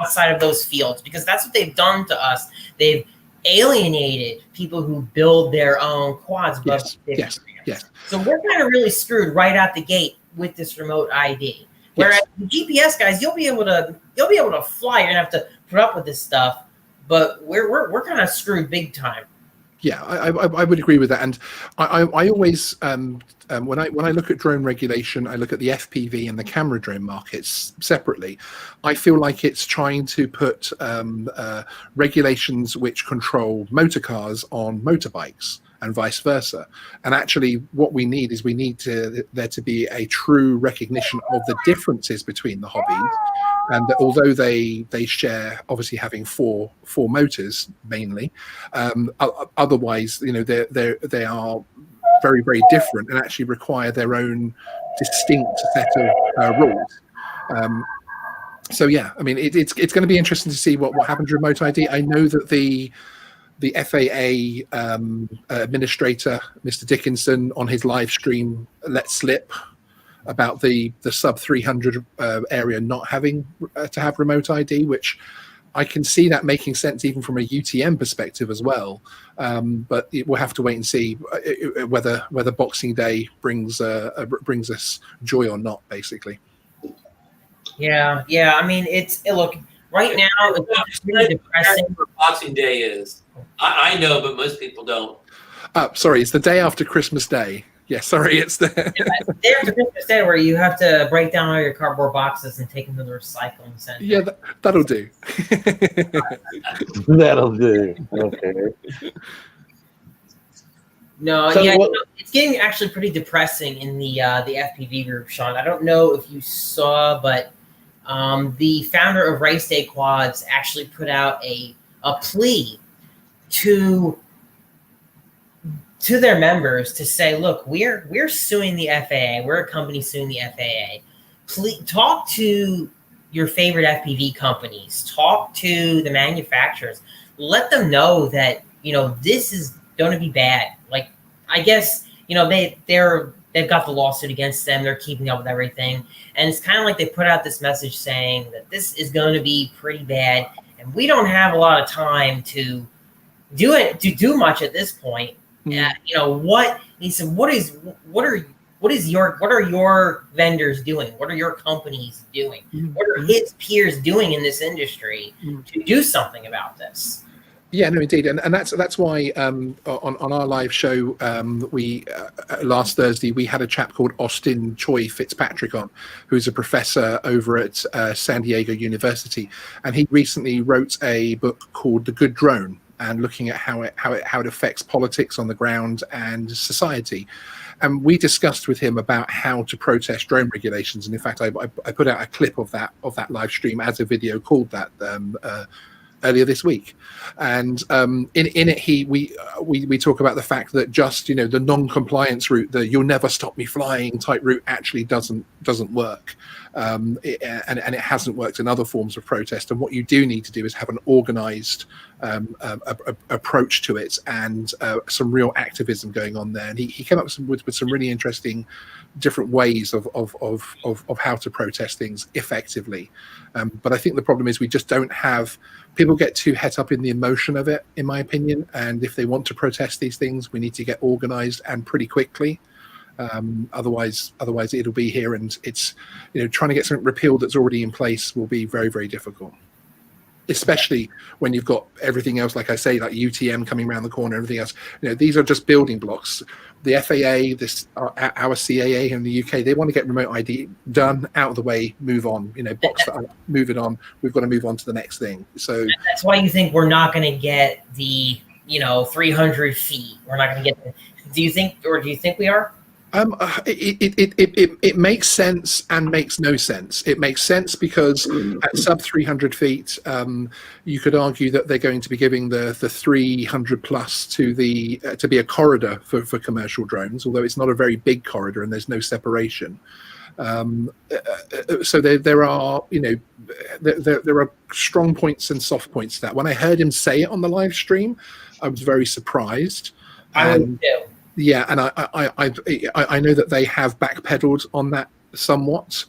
outside of those fields, because that's what they've done to us. They've alienated people who build their own quads above 50 grams. Yes. So we're kind of really screwed right out the gate with this remote ID. Whereas the GPS guys, you'll be able to fly. You're gonna have to put up with this stuff, but we're kind of screwed big time. Yeah, I would agree with that, and I always when I look at drone regulation, I look at the FPV and the camera drone markets separately. I feel like it's trying to put regulations which control motor cars on motorbikes and vice versa. And actually, what we need is there to be a true recognition of the differences between the hobbies. And although they share, obviously having four motors mainly, otherwise, they are very, very different and actually require their own distinct set of rules. So yeah, I mean, it's going to be interesting to see what happens with remote ID. I know that the FAA administrator, Mr. Dickinson, on his live stream let slip about the sub 300 area not having to have remote ID, which I can see that making sense even from a UTM perspective as well. But we'll have to wait and see whether Boxing Day brings us joy or not, basically. Yeah. I mean, look, right now it's really depressing. Boxing Day is. I know, but most people don't. Sorry, it's the day after Christmas Day. Yeah, sorry, it's the day after Christmas Day, where you have to break down all your cardboard boxes and take them to the recycling center. Yeah, that'll do. That'll do. Okay. No, it's getting actually pretty depressing in the FPV group, Sean. I don't know if you saw, but the founder of Race Day Quads actually put out a plea to their members to say, look, we're suing the FAA. We're a company suing the FAA. Please talk to your favorite FPV companies. Talk to the manufacturers. Let them know that this is going to be bad. Like, I guess they've got the lawsuit against them. They're keeping up with everything, and it's kind of like they put out this message saying that this is going to be pretty bad, and we don't have a lot of time to do much at this point. What he said, what are your vendors doing? What are your companies doing? What are his peers doing in this industry to do something about this? Yeah, no, indeed, and that's why on our live show we last Thursday we had a chap called Austin Choi Fitzpatrick on, who's a professor over at San Diego University, and he recently wrote a book called The Good Drone, and looking at how it affects politics on the ground and society. And we discussed with him about how to protest drone regulations. And in fact, I put out a clip of that live stream as a video called that earlier this week. And in it, we talk about the fact that just the non-compliance route, the "you'll never stop me flying" type route, actually doesn't work. And it hasn't worked in other forms of protest. And what you do need to do is have an organized approach to it and some real activism going on there. And he came up with some really interesting different ways of how to protest things effectively. But I think the problem is we just don't have, people get too het up in the emotion of it, in my opinion. And if they want to protest these things, we need to get organized and pretty quickly. Otherwise it'll be here, and it's trying to get something repealed that's already in place will be very, very difficult, especially when you've got everything else, like I say, like UTM coming around the corner, everything else. These are just building blocks. The FAA, our CAA in the UK, they want to get remote ID done, out of the way, move on. Box that up, moving on. We've got to move on to the next thing. So that's why you think we're not going to get the 300 feet. We're not going to get. Do you think we are? It makes sense and makes no sense. It makes sense because at sub 300 feet, you could argue that they're going to be giving the 300 plus to be a corridor for commercial drones, although it's not a very big corridor and there's no separation. So there are, you know, there are strong points and soft points to that. When I heard him say it on the live stream, I was very surprised. And yeah, and I know that they have backpedaled on that somewhat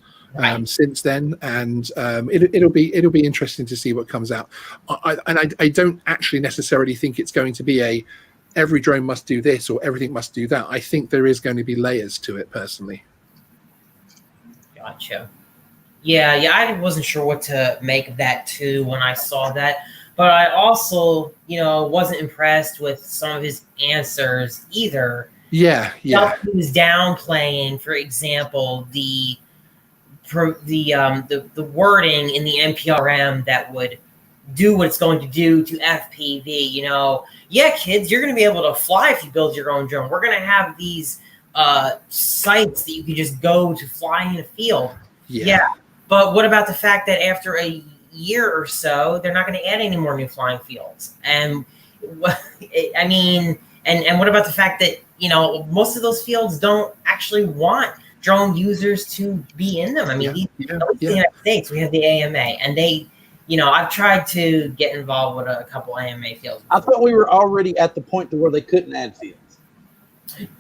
since then, and it'll be interesting to see what comes out. I don't actually necessarily think it's going to be every drone must do this or everything must do that. I think there is going to be layers to it personally. Gotcha. Yeah, I wasn't sure what to make of that too when I saw that. But I also, you know, wasn't impressed with some of his answers either. Yeah. He was downplaying, for example, the wording in the NPRM that would do what it's going to do to FPV. You know, yeah, kids, you're going to be able to fly if you build your own drone. We're going to have these sites that you can just go to fly in a field. Yeah. But what about the fact that after a year or so, they're not going to add any more new flying fields? And I mean, and what about the fact that, you know, most of those fields don't actually want drone users to be in them? I mean, in the United States, we have the AMA, and they, you know, I've tried to get involved with a couple AMA fields before. I thought we were already at the point to where they couldn't add fields.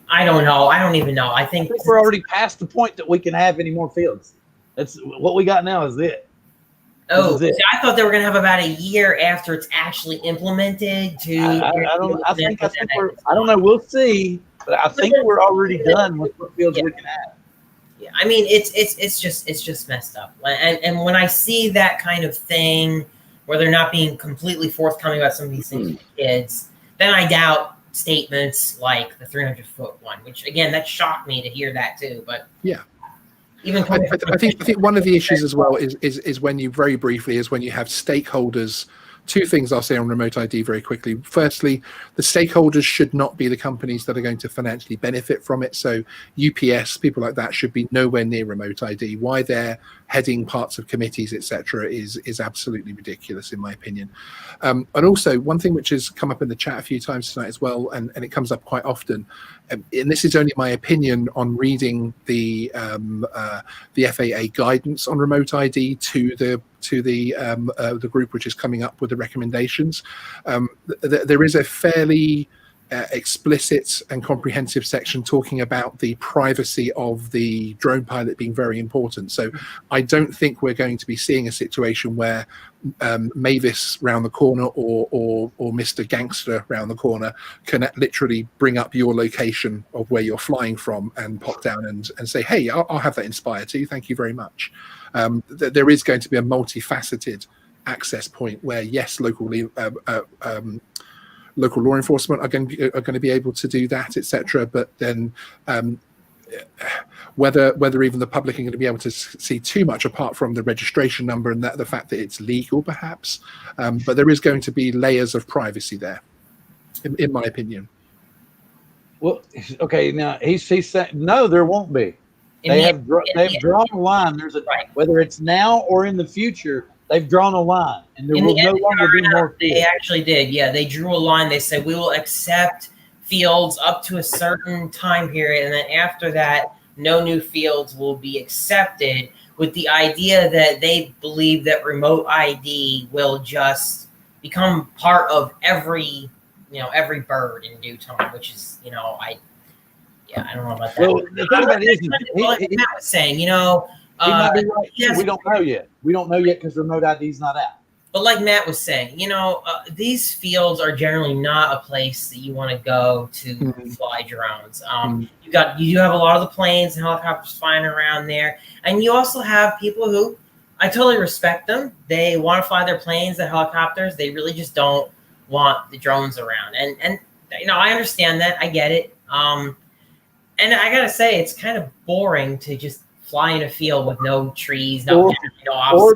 I don't know. I don't even know. I think we're already past the point that we can have any more fields. That's what we got now is it. Oh, so I thought they were going to have about a year after it's actually implemented to. I think we're. I don't know. We'll see. But I think we're already done with what fields we can have. Yeah, I mean it's just messed up. And when I see that kind of thing where they're not being completely forthcoming about some of these things for kids, then I doubt statements like the 300-foot one. Which again, that shocked me to hear that too. But yeah. I think one of the issues as well is when you very briefly is when you have stakeholders. Two things I'll say on remote ID very quickly. Firstly, the stakeholders should not be the companies that are going to financially benefit from it. So UPS, people like that should be nowhere near remote ID. Why they're heading parts of committees, etc., is absolutely ridiculous in my opinion. And also one thing which has come up in the chat a few times tonight as well, and it comes up quite often, and this is only my opinion on reading the FAA guidance on remote ID to the group which is coming up with the recommendations. There is a fairly explicit and comprehensive section talking about the privacy of the drone pilot being very important. So I don't think we're going to be seeing a situation where Mavis round the corner or Mr. Gangster round the corner can literally bring up your location of where you're flying from and pop down and say, hey, I'll have that Inspire too. Thank you very much. There is going to be a multifaceted access point where, yes, local law enforcement are going to be able to do that, etc. But then whether even the public are going to be able to see too much apart from the registration number and the fact that it's legal, perhaps. But there is going to be layers of privacy there, in my opinion. Well, okay, now he's saying no, there won't be. They've drawn a line. There's whether it's now or in the future, they've drawn a line, and there will no longer be more fields. They actually did. Yeah, they drew a line. They said we will accept fields up to a certain time period, and then after that, no new fields will be accepted. With the idea that they believe that remote ID will just become part of every bird in due time, which is, I don't know about that. Well, the thing about it is, Matt was saying, he might be right. We don't know yet. We don't know yet because remote ID is not out. But like Matt was saying, these fields are generally not a place that you want to go to fly drones. You do have a lot of the planes and helicopters flying around there, and you also have people who, I totally respect them. They want to fly their planes, their helicopters. They really just don't want the drones around, and I understand that. I get it. And I gotta say, it's kind of boring to just fly in a field with no trees, or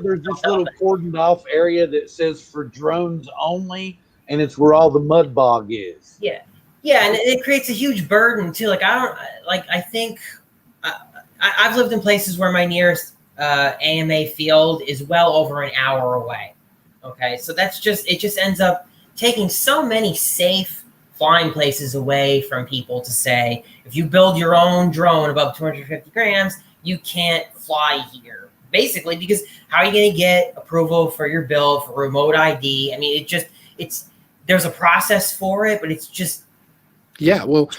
there's this little cordoned off area that says for drones only, and it's where all the mud bog is. Yeah, Yeah, and it creates a huge burden too. Like I think I've lived in places where my nearest AMA field is well over an hour away. Okay, so it just ends up taking so many safe flying places away from people to say, if you build your own drone above 250 grams, you can't fly here. Basically, because how are you going to get approval for your build for remote ID? I mean, there's a process for it, but it's just. Yeah, well,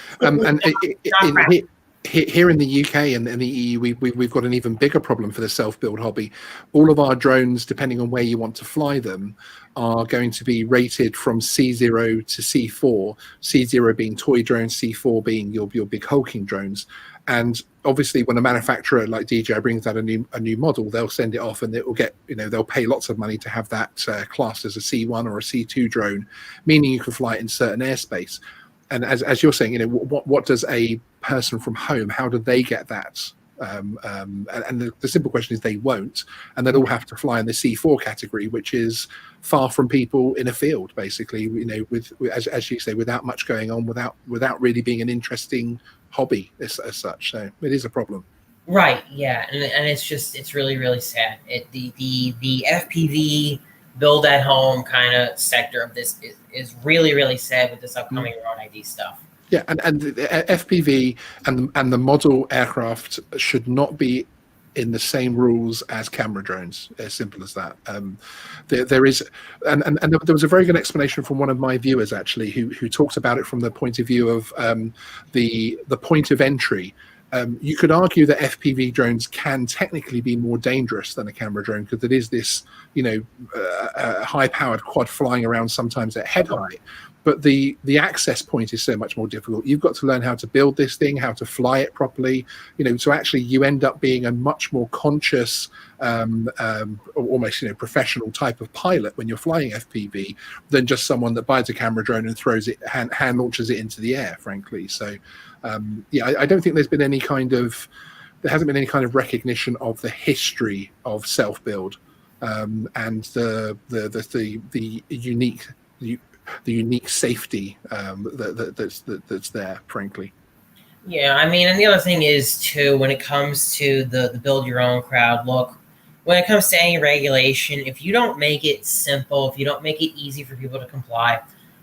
here in the UK and the EU, we've got an even bigger problem for the self-build hobby. All of our drones, depending on where you want to fly them, are going to be rated from C0 to C4. C0 being toy drones, C4 being your big hulking drones. And obviously, when a manufacturer like DJI brings out a new model, they'll send it off, and it will get, they'll pay lots of money to have that classed as a C1 or a C2 drone, meaning you can fly it in certain airspace. And as you're saying, what does a person from home, how do they get that? And the simple question is they won't, and they'll all have to fly in the C4 category, which is far from people in a field, basically. With as you say, without much going on, without really being an interesting hobby as such. So it is a problem. Right. Yeah, and it's really, really sad. The FPV build at home kind of sector of this is really, really sad with this upcoming remote ID stuff. Yeah, and the FPV and the model aircraft should not be in the same rules as camera drones. As simple as that. There is, and there was a very good explanation from one of my viewers actually, who talks about it from the point of view of the point of entry. You could argue that FPV drones can technically be more dangerous than a camera drone because it is this, high-powered quad flying around sometimes at head height. But the access point is so much more difficult. You've got to learn how to build this thing, how to fly it properly. So actually you end up being a much more conscious, almost professional type of pilot when you're flying FPV than just someone that buys a camera drone and throws it, hand launches it into the air. Frankly, so I don't think there hasn't been any kind of recognition of the history of self-build and the unique safety that's there, frankly. Yeah, I mean, and the other thing is too, when it comes to the build your own crowd, look, when it comes to any regulation, if you don't make it simple, if you don't make it easy for people to comply,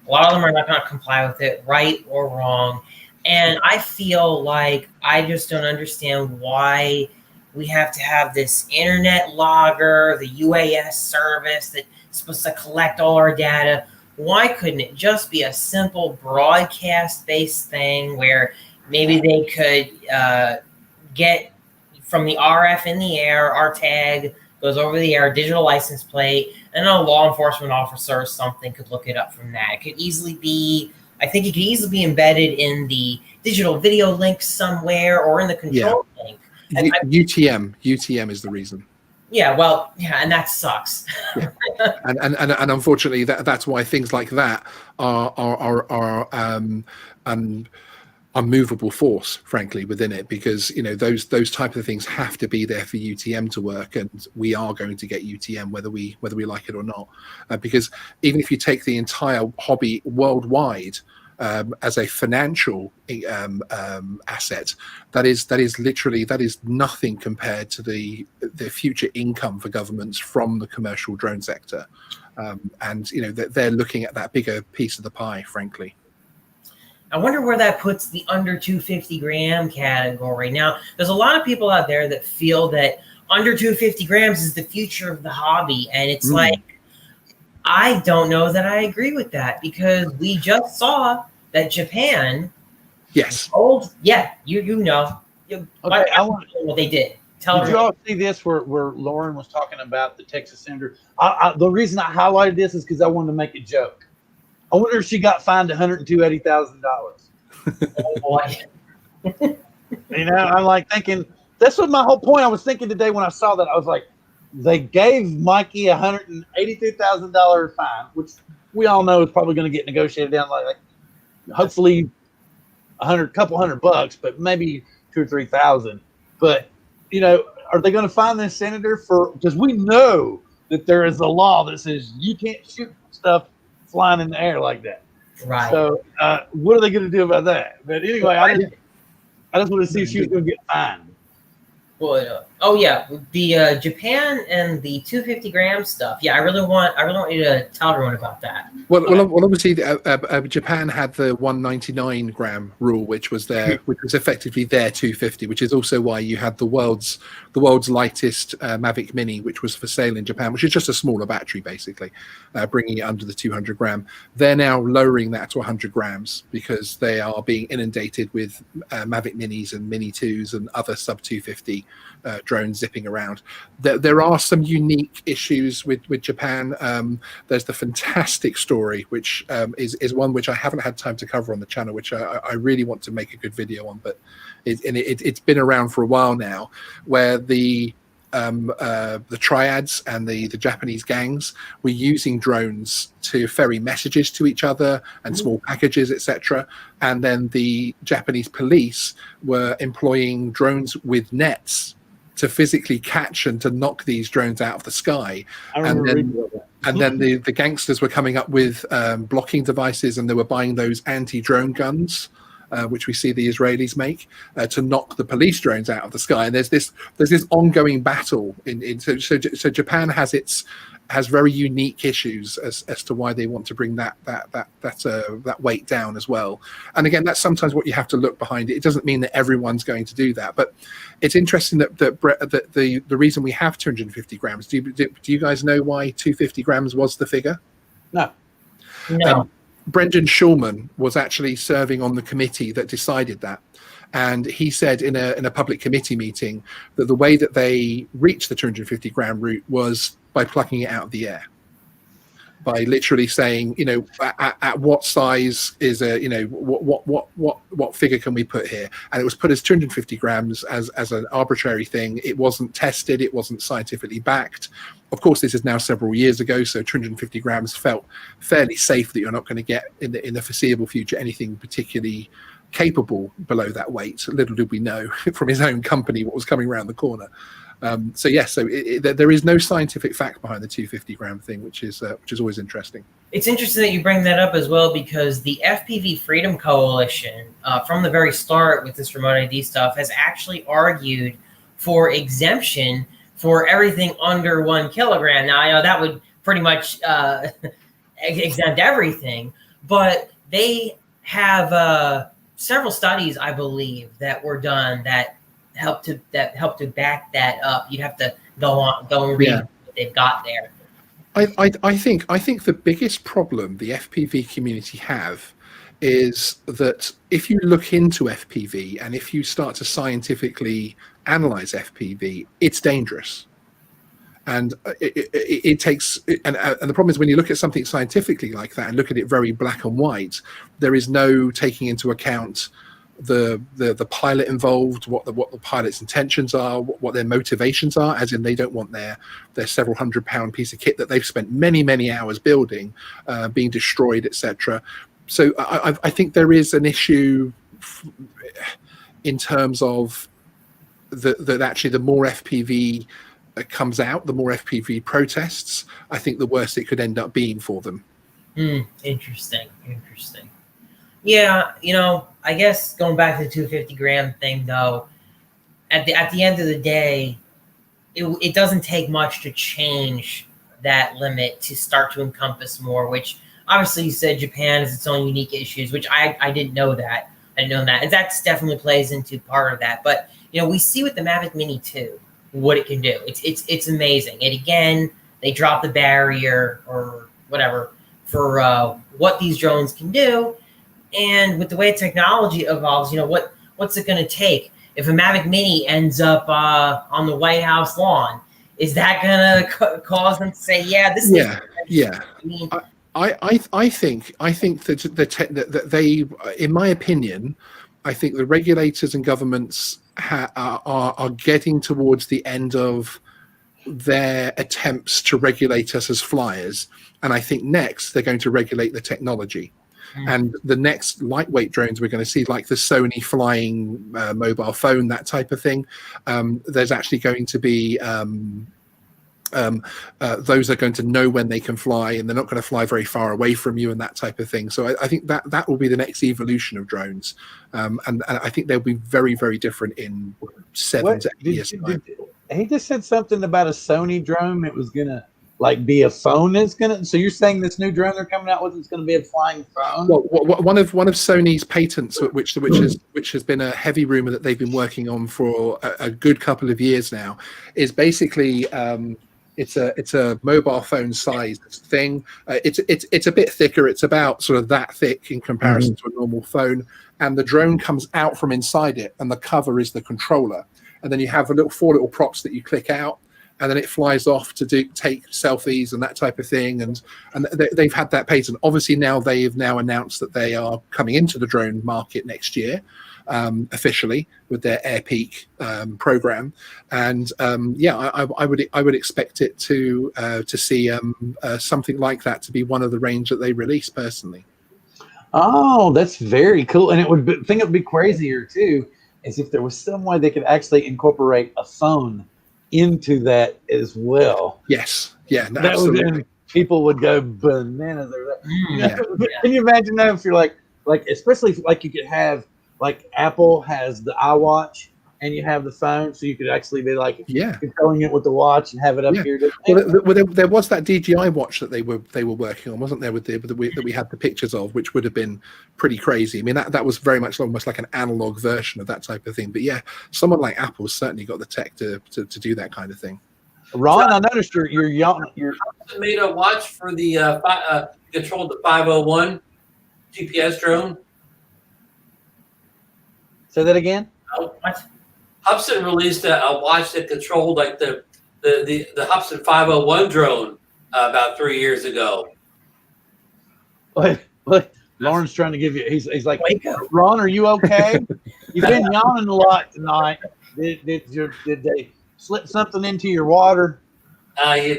a lot of them are not going to comply with it, right or wrong. And I feel like I just don't understand why we have to have this internet logger, the UAS service that's supposed to collect all our data. Why couldn't it just be a simple broadcast-based thing where maybe they could get from the RF in the air, our tag goes over the air, digital license plate, and a law enforcement officer or something could look it up from that. It could easily be, I think it could easily be embedded in the digital video link somewhere or in the control link. UTM is the reason. Yeah, well, yeah, and that sucks. Yeah. and unfortunately, that's why things like that are unmovable force, frankly, within it, because those type of things have to be there for UTM to work, and we are going to get UTM whether we like it or not, because even if you take the entire hobby worldwide. As a financial asset, that is nothing compared to the future income for governments from the commercial drone sector, and they're looking at that bigger piece of the pie, frankly. I wonder where that puts the under 250 gram category. Now, there's a lot of people out there that feel that under 250 grams is the future of the hobby, and it's like, I don't know that I agree with that, because we just saw that Japan. Yes. You know. Okay, I want what they did. Did you all see this where Lauren was talking about the Texas senator? The reason I highlighted this is because I wanted to make a joke. I wonder if she got fined $180,000. Oh boy. I'm like thinking, that's what my whole point. I was thinking today when I saw that, I was like, they gave Mikey $182,000 fine, which we all know is probably going to get negotiated down like hopefully couple $100, but maybe $2,000 or $3,000. But are they going to fine this senator because we know that there is a law that says you can't shoot stuff flying in the air like that. Right. So what are they going to do about that? But anyway, I just want to see if she was going to get fined. Well, oh yeah, the Japan and the 250 gram stuff. Yeah, I really want you to tell everyone about that. Well, obviously, Japan had the 199 gram rule, which was effectively their 250, which is also why you had the world's lightest Mavic Mini, which was for sale in Japan, which is just a smaller battery, basically, bringing it under the 200 gram. They're now lowering that to 100 grams because they are being inundated with Mavic Minis and Mini 2s and other sub 250 drones zipping around. There are some unique issues with Japan. There's the fantastic story, which is one which I haven't had time to cover on the channel, which I really want to make a good video on, but it's been around for a while now, where the triads and the Japanese gangs were using drones to ferry messages to each other and small packages, etc. And then the Japanese police were employing drones with nets to physically catch and to knock these drones out of the sky. And then the gangsters were coming up with blocking devices, and they were buying those anti-drone guns, which we see the Israelis make, to knock the police drones out of the sky. And there's this ongoing battle. So Japan has very unique issues as to why they want to bring that weight down as well. And again, that's sometimes what you have to look behind it. It doesn't mean that everyone's going to do that, but it's interesting that the reason we have 250 grams. Do you guys know why 250 grams was the figure? No. Brendan Schulman was actually serving on the committee that decided that. And he said in a public committee meeting that the way that they reached the 250 gram route was by plucking it out of the air, by literally saying, at what size is what figure can we put here? And it was put as 250 grams as an arbitrary thing. It wasn't tested. It wasn't scientifically backed. Of course, this is now several years ago, so 250 grams felt fairly safe that you're not going to get in the foreseeable future anything particularly capable below that weight. Little did we know from his own company what was coming around the corner. So there is no scientific fact behind the 250 gram thing, which is always interesting. It's interesting that you bring that up as well, because the FPV Freedom Coalition, from the very start with this remote ID stuff, has actually argued for exemption for everything under 1 kilogram. Now, I know that would pretty much exempt everything, but they have several studies, I believe, that were done that help to back that up. You'd have to go and read what they've got there. I think the biggest problem the FPV community have is that if you look into FPV and if you start to scientifically analyze FPV, it's dangerous. And it takes, and the problem is when you look at something scientifically like that and look at it very black and white, there is no taking into account the pilot involved, what the pilot's intentions are, what their motivations are, as in they don't want their several £100 piece of kit that they've spent many hours building being destroyed, etc. So I think there is an issue in terms of that actually the more FPV comes out, the more FPV protests, I think the worse it could end up being for them. Interesting. Yeah, I guess going back to the 250 gram thing, though, at the end of the day, it doesn't take much to change that limit to start to encompass more, which obviously you said Japan has its own unique issues, which I didn't know that. I didn't know that. And that definitely plays into part of that. But, we see with the Mavic Mini 2 what it can do. It's amazing. And again, they drop the barrier or whatever for what these drones can do. And with the way technology evolves, what's it going to take? If a Mavic Mini ends up on the White House lawn, is that going to cause them to say, "Yeah, this is"? Yeah. I mean, I think that they, in my opinion, I think the regulators and governments are getting towards the end of their attempts to regulate us as flyers, and I think next they're going to regulate the technology. And the next lightweight drones we're going to see, like the Sony flying mobile phone, that type of thing, there's actually going to be those are going to know when they can fly, and they're not going to fly very far away from you and that type of thing. So I think that will be the next evolution of drones, and I think they'll be very, very different in 7 to 8 years time. He just said something about a Sony drone that was gonna like be a phone. That's gonna. So you're saying this new drone they're coming out with is going to be a flying phone? Well, one of Sony's patents, which has been a heavy rumor that they've been working on for a good couple of years now, is basically it's a mobile phone sized thing. It's a bit thicker. It's about sort of that thick in comparison to a normal phone, and the drone comes out from inside it, and the cover is the controller. And then you have 4 little props that you click out, and then it flies off to take selfies and that type of thing. And they've had that patent. Obviously, now they've announced that they are coming into the drone market next year, officially with their Air Peak program. And I would expect it to see something like that to be one of the range that they release personally. Oh, that's very cool. And it would be crazier too, is if there was some way they could actually incorporate a phone into that as well. Yes. Yeah. No, that absolutely. would, people would go bananas over that. Can you imagine that if you're like especially if, like you could have like Apple has the iWatch and you have the phone, so you could actually be like controlling it with the watch and have it up here. Well, there was that DJI watch that they were working on, wasn't there? That we had the pictures of, which would have been pretty crazy. I mean, that was very much almost like an analog version of that type of thing. But yeah, someone like Apple's certainly got the tech to do that kind of thing. Ron, I noticed you're young. You're made a watch for the controlled the 501 GPS drone. Say that again. Oh, what? Hubsan released a watch that controlled like the Hubsan 501 drone about 3 years ago. Look, Lauren's trying to give you. He's like, Ron, are you okay? You've been yawning a lot tonight. Did they slip something into your water?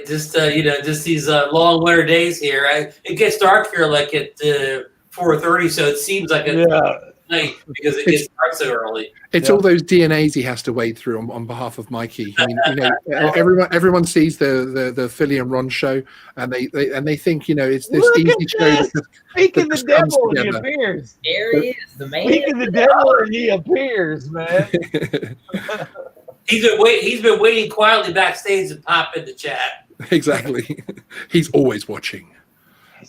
Just these long winter days here. It gets dark here like at 4:30, so it seems like night because it gets dark so early. It's all those DNAs he has to wade through on behalf of Mikey. I mean, everyone sees the Philly and Ron show, and they think it's this easy show. Speaking the devil, and he appears. There he is, the man. Speaking the devil, and he appears, man. He's been waiting quietly backstage to pop in the chat. Exactly. He's always watching.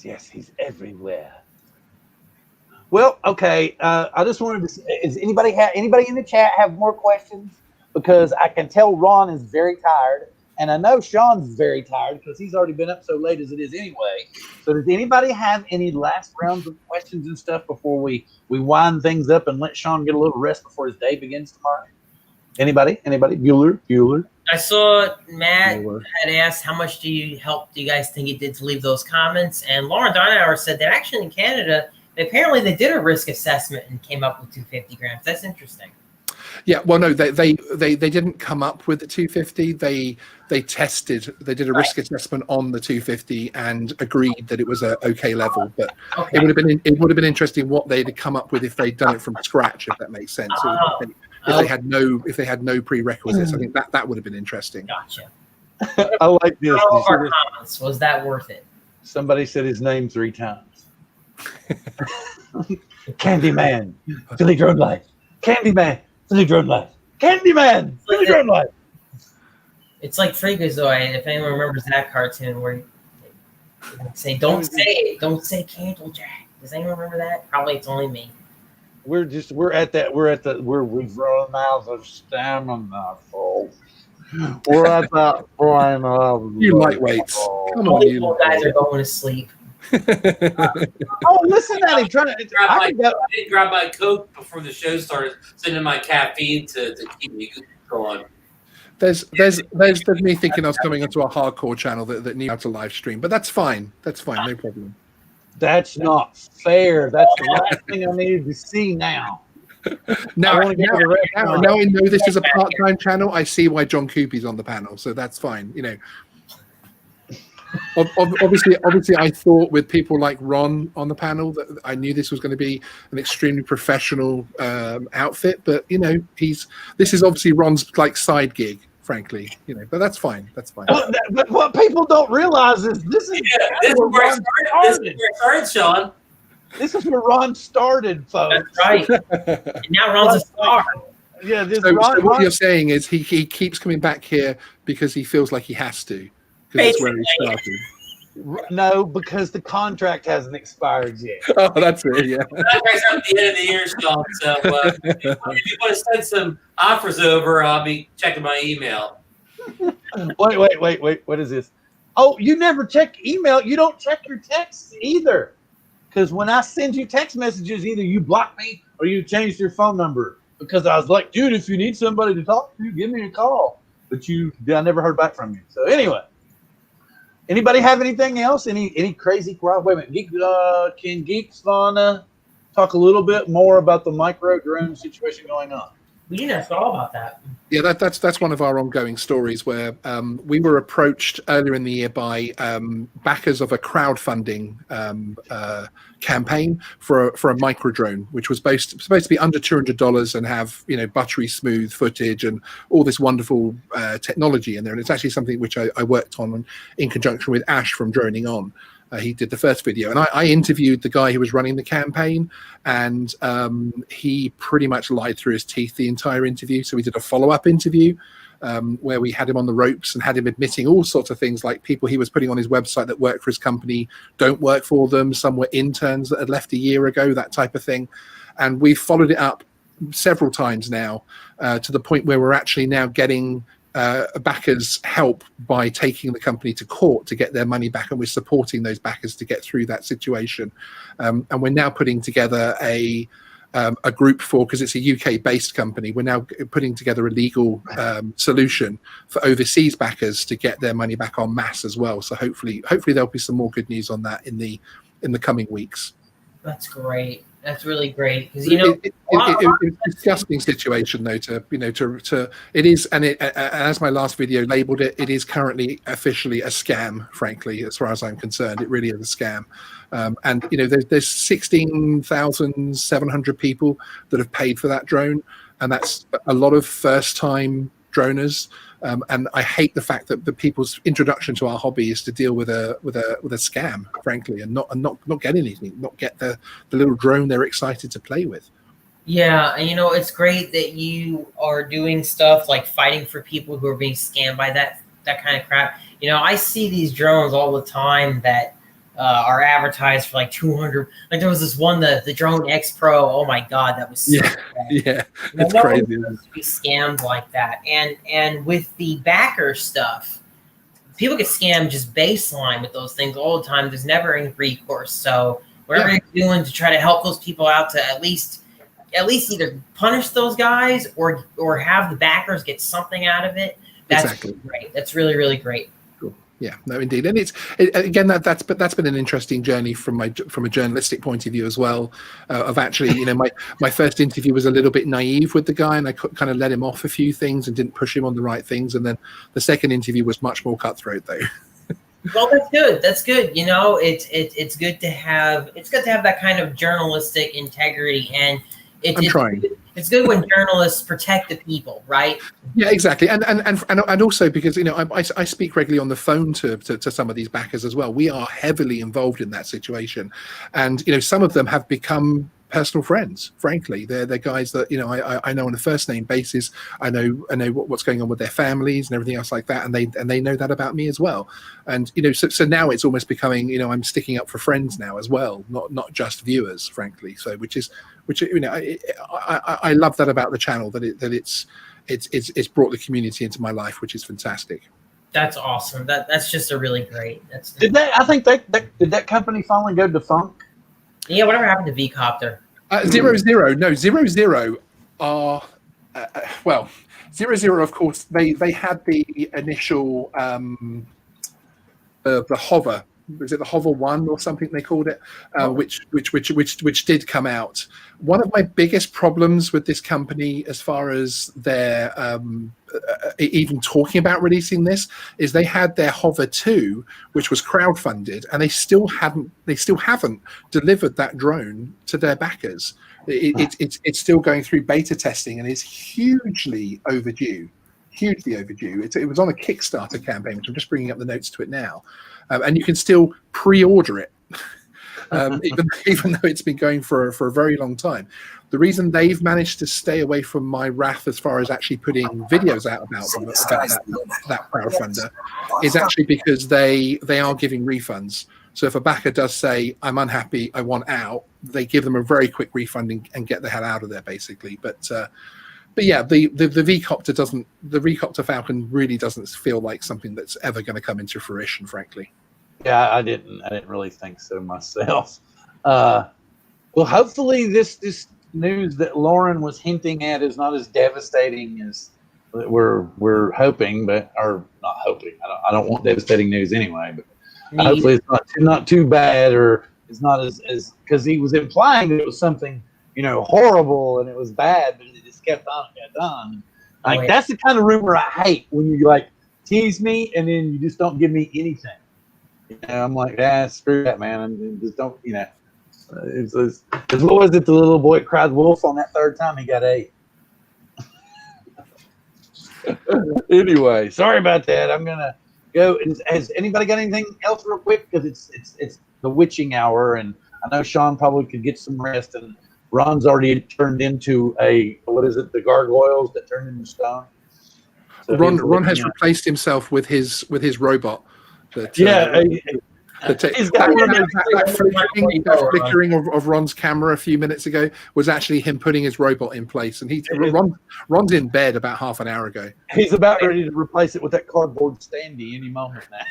Yes, he's everywhere. Well, okay. I just wanted to. Is anybody in the chat have more questions? Because I can tell Ron is very tired, and I know Sean's very tired because he's already been up so late as it is anyway. So, does anybody have any last rounds of questions and stuff before we wind things up and let Sean get a little rest before his day begins tomorrow? Anybody? Bueller? I saw Matt had asked how much do you guys think it did to leave those comments? And Lauren Donauer said that actually in Canada, apparently they did a risk assessment and came up with 250 grams. That's interesting. Yeah, well, no, they didn't come up with the 250. They did a risk assessment on the 250 and agreed that it was a okay level. But it would have been interesting what they'd come up with if they'd done it from scratch, if that makes sense. If they had no prerequisites, I think that would have been interesting. Gotcha. I like this. All of our comments, was that worth it? Somebody said his name 3 times. Candyman, Philly Drone Life. Candyman, Philly Drone Life. Candyman, Philly Drone Life. It's like Freakazoid, if anyone remembers that cartoon where they say, don't say Candlejack. Does anyone remember that? Probably it's only me. We've run out of stamina, folks. We're at that point of you lightweights. Come on, you guys are going to sleep. Listen at him trying to grab my Coke before the show started, sending my caffeine to keep me going. There's me thinking I was coming onto a hardcore channel that knew how to live stream, but that's fine. That's fine, no problem. That's not fair. That's the last thing I needed to see now. Now I know this is a part-time channel. I see why John Cuppi's on the panel, so that's fine. Obviously, I thought with people like Ron on the panel that I knew this was going to be an extremely professional outfit. But this is obviously Ron's like side gig frankly, but that's fine. That's fine. But what people don't realize is this is this is where it started, Sean. This is where Ron started, folks. That's right. And now Ron's a star. Yeah. So what you're saying is he keeps coming back here because he feels like he has to, because that's where he started. No, because the contract hasn't expired yet. Oh, that's it. Yeah. Contract's at the end of the year, Sean. So if you want to send some offers over, I'll be checking my email. Wait. What is this? Oh, you never check email. You don't check your texts either. Because when I send you text messages, either you block me or you changed your phone number. Because I was like, dude, if you need somebody to talk to, give me a call. But I never heard back from you. So anyway, anybody have anything else? Any crazy? Wait a minute. Can Geeksvana talk a little bit more about the micro drone situation going on? We didn't ask all about that. Yeah, that's one of our ongoing stories where we were approached earlier in the year by backers of a crowdfunding campaign for a micro drone, which was supposed to be under $200 and have buttery smooth footage and all this wonderful technology in there. And it's actually something which I worked on in conjunction with Ash from Droning On. He did the first video, and I interviewed the guy who was running the campaign, and he pretty much lied through his teeth the entire interview. So we did a follow-up interview where we had him on the ropes and had him admitting all sorts of things, like people he was putting on his website that worked for his company don't work for them. Some were interns that had left a year ago, that type of thing. And we've followed it up several times now to the point where we're actually now getting backers help by taking the company to court to get their money back, and we're supporting those backers to get through that situation. And we're now putting together a group because it's a UK based company. We're now putting together a legal solution for overseas backers to get their money back en masse as well. So hopefully there'll be some more good news on that in the coming weeks. That's great. That's really great because it's a disgusting situation though. It is, and as my last video labeled it, it is currently officially a scam. Frankly, as far as I'm concerned, it really is a scam. And there's 16,700 people that have paid for that drone, and that's a lot of first-time droners. And I hate the fact that the people's introduction to our hobby is to deal with a scam, frankly, and not get anything, not get the little drone they're excited to play with. Yeah, and it's great that you are doing stuff like fighting for people who are being scammed by that kind of crap. I see these drones all the time that are advertised for like 200. Like there was this one, the Drone X Pro. Oh my God, that was so bad. Yeah, it's crazy. To be scammed like that, and with the backer stuff, people get scammed just baseline with those things all the time. There's never any recourse. So whatever you're doing to try to help those people out to at least either punish those guys or have the backers get something out of it. That's exactly great. That's really, really great. Yeah, no, indeed, and again that's been an interesting journey from a journalistic point of view as well. Of actually, my first interview was a little bit naive with the guy, and I kind of let him off a few things and didn't push him on the right things. And then the second interview was much more cutthroat, though. Well, that's good. That's good. It's good to have that kind of journalistic integrity, and I'm trying. It's good when journalists protect the people, right? Yeah, exactly, and also because I speak regularly on the phone to some of these backers as well. We are heavily involved in that situation, and some of them have become personal friends. Frankly, they're guys that I know on a first name basis. I know what's going on with their families and everything else like that, and they know that about me as well. And so now it's almost becoming I'm sticking up for friends now as well, not just viewers, frankly. So which I love that about the channel, that it's brought the community into my life, which is fantastic. That's awesome. That's just a really great. Did that company finally go defunct? Yeah, whatever happened to V-Copter? 0 are well, 0 of course they had the initial the hover. Was it the Hover 1 or something they called it, which did come out. One of my biggest problems with this company, as far as their even talking about releasing this, is they had their Hover 2, which was crowdfunded, and they still haven't delivered that drone to their backers. It's still going through beta testing and is hugely overdue. hugely overdue. It was on a Kickstarter campaign, which I'm just bringing up the notes to it now, and you can still pre-order it, even though it's been going for a very long time. The reason they've managed to stay away from my wrath as far as actually putting videos out about that crowdfunder is actually because they are giving refunds. So if a backer does say, I'm unhappy, I want out, they give them a very quick refund and get the hell out of there, basically. But yeah, the V-Copter doesn't, the V-Copter Falcon really doesn't feel like something that's ever going to come into fruition, frankly. Yeah, I didn't really think so myself. Well, hopefully this news that Lauren was hinting at is not as devastating as we're hoping, or not hoping. I don't want devastating news anyway, but hopefully it's not too bad, or it's not as because he was implying that it was something horrible and it was bad, but it just kept on and kept on. Like that's the kind of rumor I hate, when you like tease me and then you just don't give me anything. I'm like, screw that, man, and just don't. It's what was it? The little boy cried wolf on that third time he got ate. Anyway, sorry about that. I'm gonna go. Has anybody got anything else real quick? Because it's the witching hour, and I know Sean probably could get some rest. And Ron's already turned into the gargoyles that turned into stone. So Ron has replaced himself with his robot. That, that flickering of Ron's camera a few minutes ago was actually him putting his robot in place, and Ron's in bed about half an hour ago. He's about ready to replace it with that cardboard standee any moment now.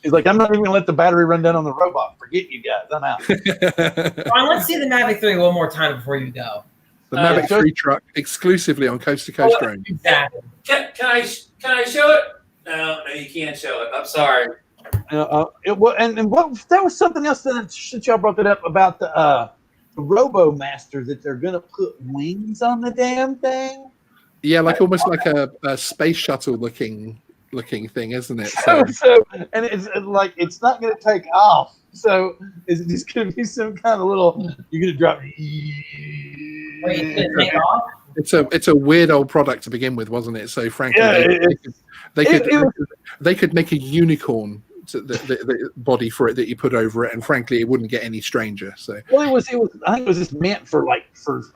He's like, I'm not even going to let the battery run down on the robot. Forget you guys. I'm out. Ron, let's see the Mavic 3 one more time before you go. The Mavic 3 truck exclusively on Coast to Coast Drone. Exactly. Can I show it? No, you can't show it. I'm sorry. That was something else that y'all brought that up about the Robo Master, that they're gonna put wings on the damn thing. Yeah, almost like a space shuttle looking thing, isn't it? So and it's like it's not gonna take off. So is it just gonna be some kind of little? You're gonna drop. Wait, it's gonna take off? It's a weird old product to begin with, wasn't it? So frankly, they could make a unicorn, the body for it that you put over it, and frankly, it wouldn't get any stranger. So well, it was. I think it was just meant for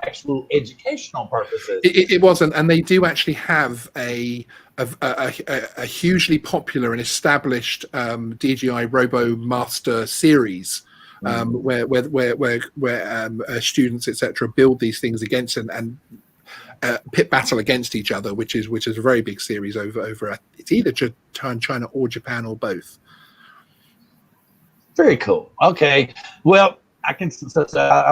actual educational purposes. It wasn't, and they do actually have a hugely popular and established DJI Robo Master series. Where students etc. build these things against and pit battle against each other, which is a very big series over it's either China or Japan or both. Very cool. Okay, well, I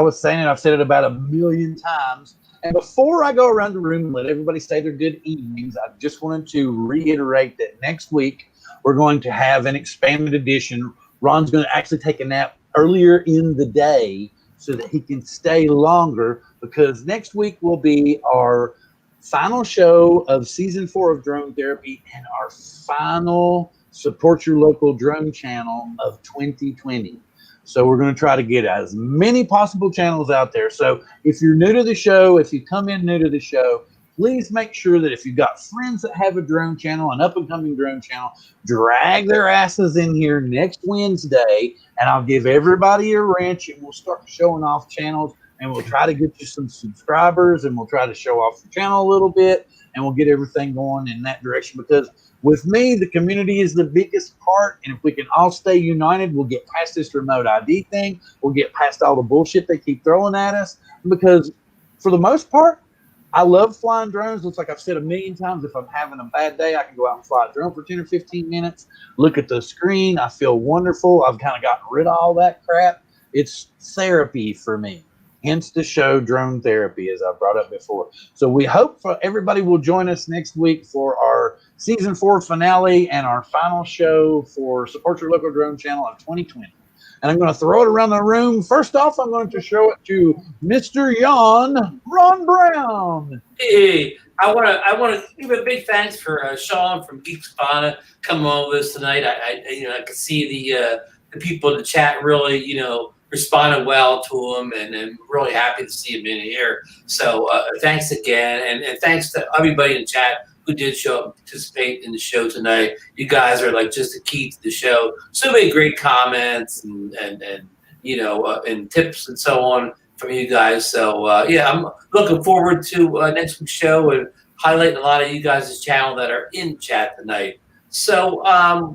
was saying it. I've said it about 1 million times. And before I go around the room and let everybody say their good evenings, I just wanted to reiterate that next week we're going to have an expanded edition. Ron's going to actually take a nap earlier in the day so that he can stay longer, because next week will be our final show of season 4 of Drone Therapy and our final Support Your Local Drone channel of 2020. So we're going to try to get as many possible channels out there. So if you're new to the show, if you come in new to the show, please make sure that if you've got friends that have a drone channel, an up-and-coming drone channel, drag their asses in here next Wednesday, and I'll give everybody a wrench, and we'll start showing off channels, and we'll try to get you some subscribers, and we'll try to show off the channel a little bit, and we'll get everything going in that direction. Because with me, the community is the biggest part, and if we can all stay united, we'll get past this remote ID thing. We'll get past all the bullshit they keep throwing at us, because for the most part, I love flying drones. Looks like I've said 1 million times, if I'm having a bad day, I can go out and fly a drone for 10 or 15 minutes, look at the screen. I feel wonderful. I've kind of gotten rid of all that crap. It's therapy for me. Hence the show Drone Therapy, as I brought up before. So we hope everybody will join us next week for our season 4 finale and our final show for Support Your Local Drone channel of 2020. And I'm going to throw it around the room. First off, I'm going to show it to Mr. Ron Brown. Hey, I want to give a big thanks for Sean from Geeksvana coming on with us tonight. I could see the people in the chat really responded well to him, and I'm really happy to see him in here. So thanks again, and thanks to everybody in the chat who did show up and participate in the show tonight. You guys are like just the key to the show. So many great comments and you know, and tips and so on from you guys. So yeah, I'm looking forward to next week's show and highlighting a lot of you guys' channel that are in chat tonight. So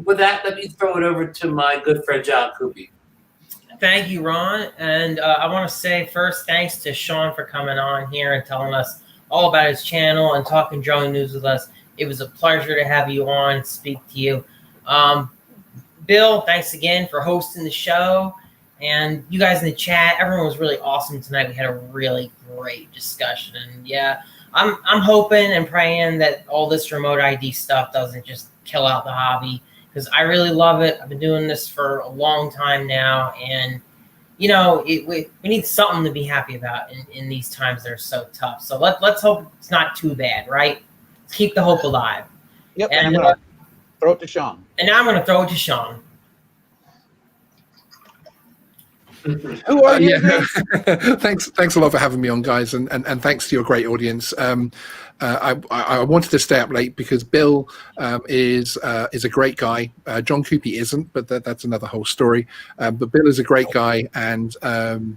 with that, let me throw it over to my good friend John Cuppi. Thank you, Ron. And I want to say first, thanks to Sean for coming on here and telling us all about his channel and talking drone news with us. It was a pleasure to have you on, speak to you. Bill, thanks again for hosting the show. And you guys in the chat, everyone was really awesome tonight. We had a really great discussion. And yeah, I'm hoping and praying that all this remote ID stuff doesn't just kill out the hobby, because I really love it. I've been doing this for a long time now, and you know, we need something to be happy about in these times that are so tough. So let's hope it's not too bad, right? Let's keep the hope alive. Yep. And I'm gonna throw it to Sean. And now I'm going to throw it to Sean. Who are you? Yeah. Thanks a lot for having me on, guys, and thanks to your great audience. I wanted to stay up late because Bill is a great guy. John Cuppi isn't, but that's another whole story. But Bill is a great guy and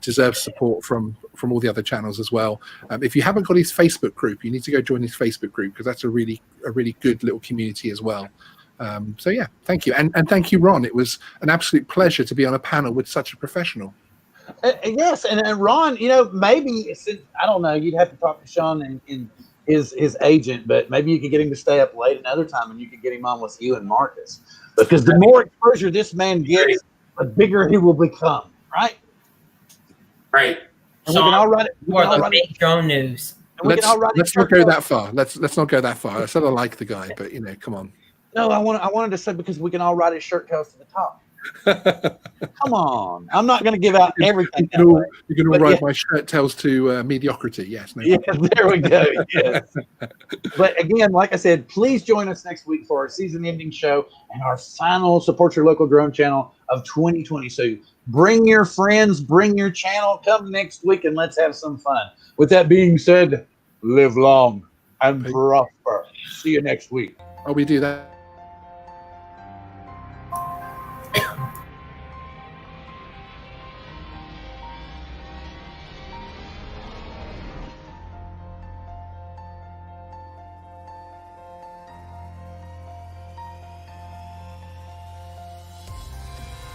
deserves support from all the other channels as well. If you haven't got his Facebook group, you need to go join his Facebook group, because that's a really good little community as well. So yeah, thank you, and thank you, Ron. It was an absolute pleasure to be on a panel with such a professional. Yes, and Ron, you know, maybe since, I don't know, you'd have to talk to Sean and his agent, but maybe you could get him to stay up late another time, and you could get him on with you and Marcus, because the more exposure this man gets, the bigger he will become. Right. Right. And Sean, we can all write it. You are the big drone news. Let's not go that far. Let's not go that far. I said I like the guy, but you know, come on. No, I wanted to say, because we can all write his shirt tails to the top. Come on, I'm not going to give out everything. You can all write my shirt tails to mediocrity. Yes. No, yeah, there we go. Yes. But again, like I said, please join us next week for our season-ending show and our final Support Your Local Drone channel of 2020. So bring your friends, bring your channel, come next week, and let's have some fun. With that being said, live long and prosper. See you next week. Oh, we do that.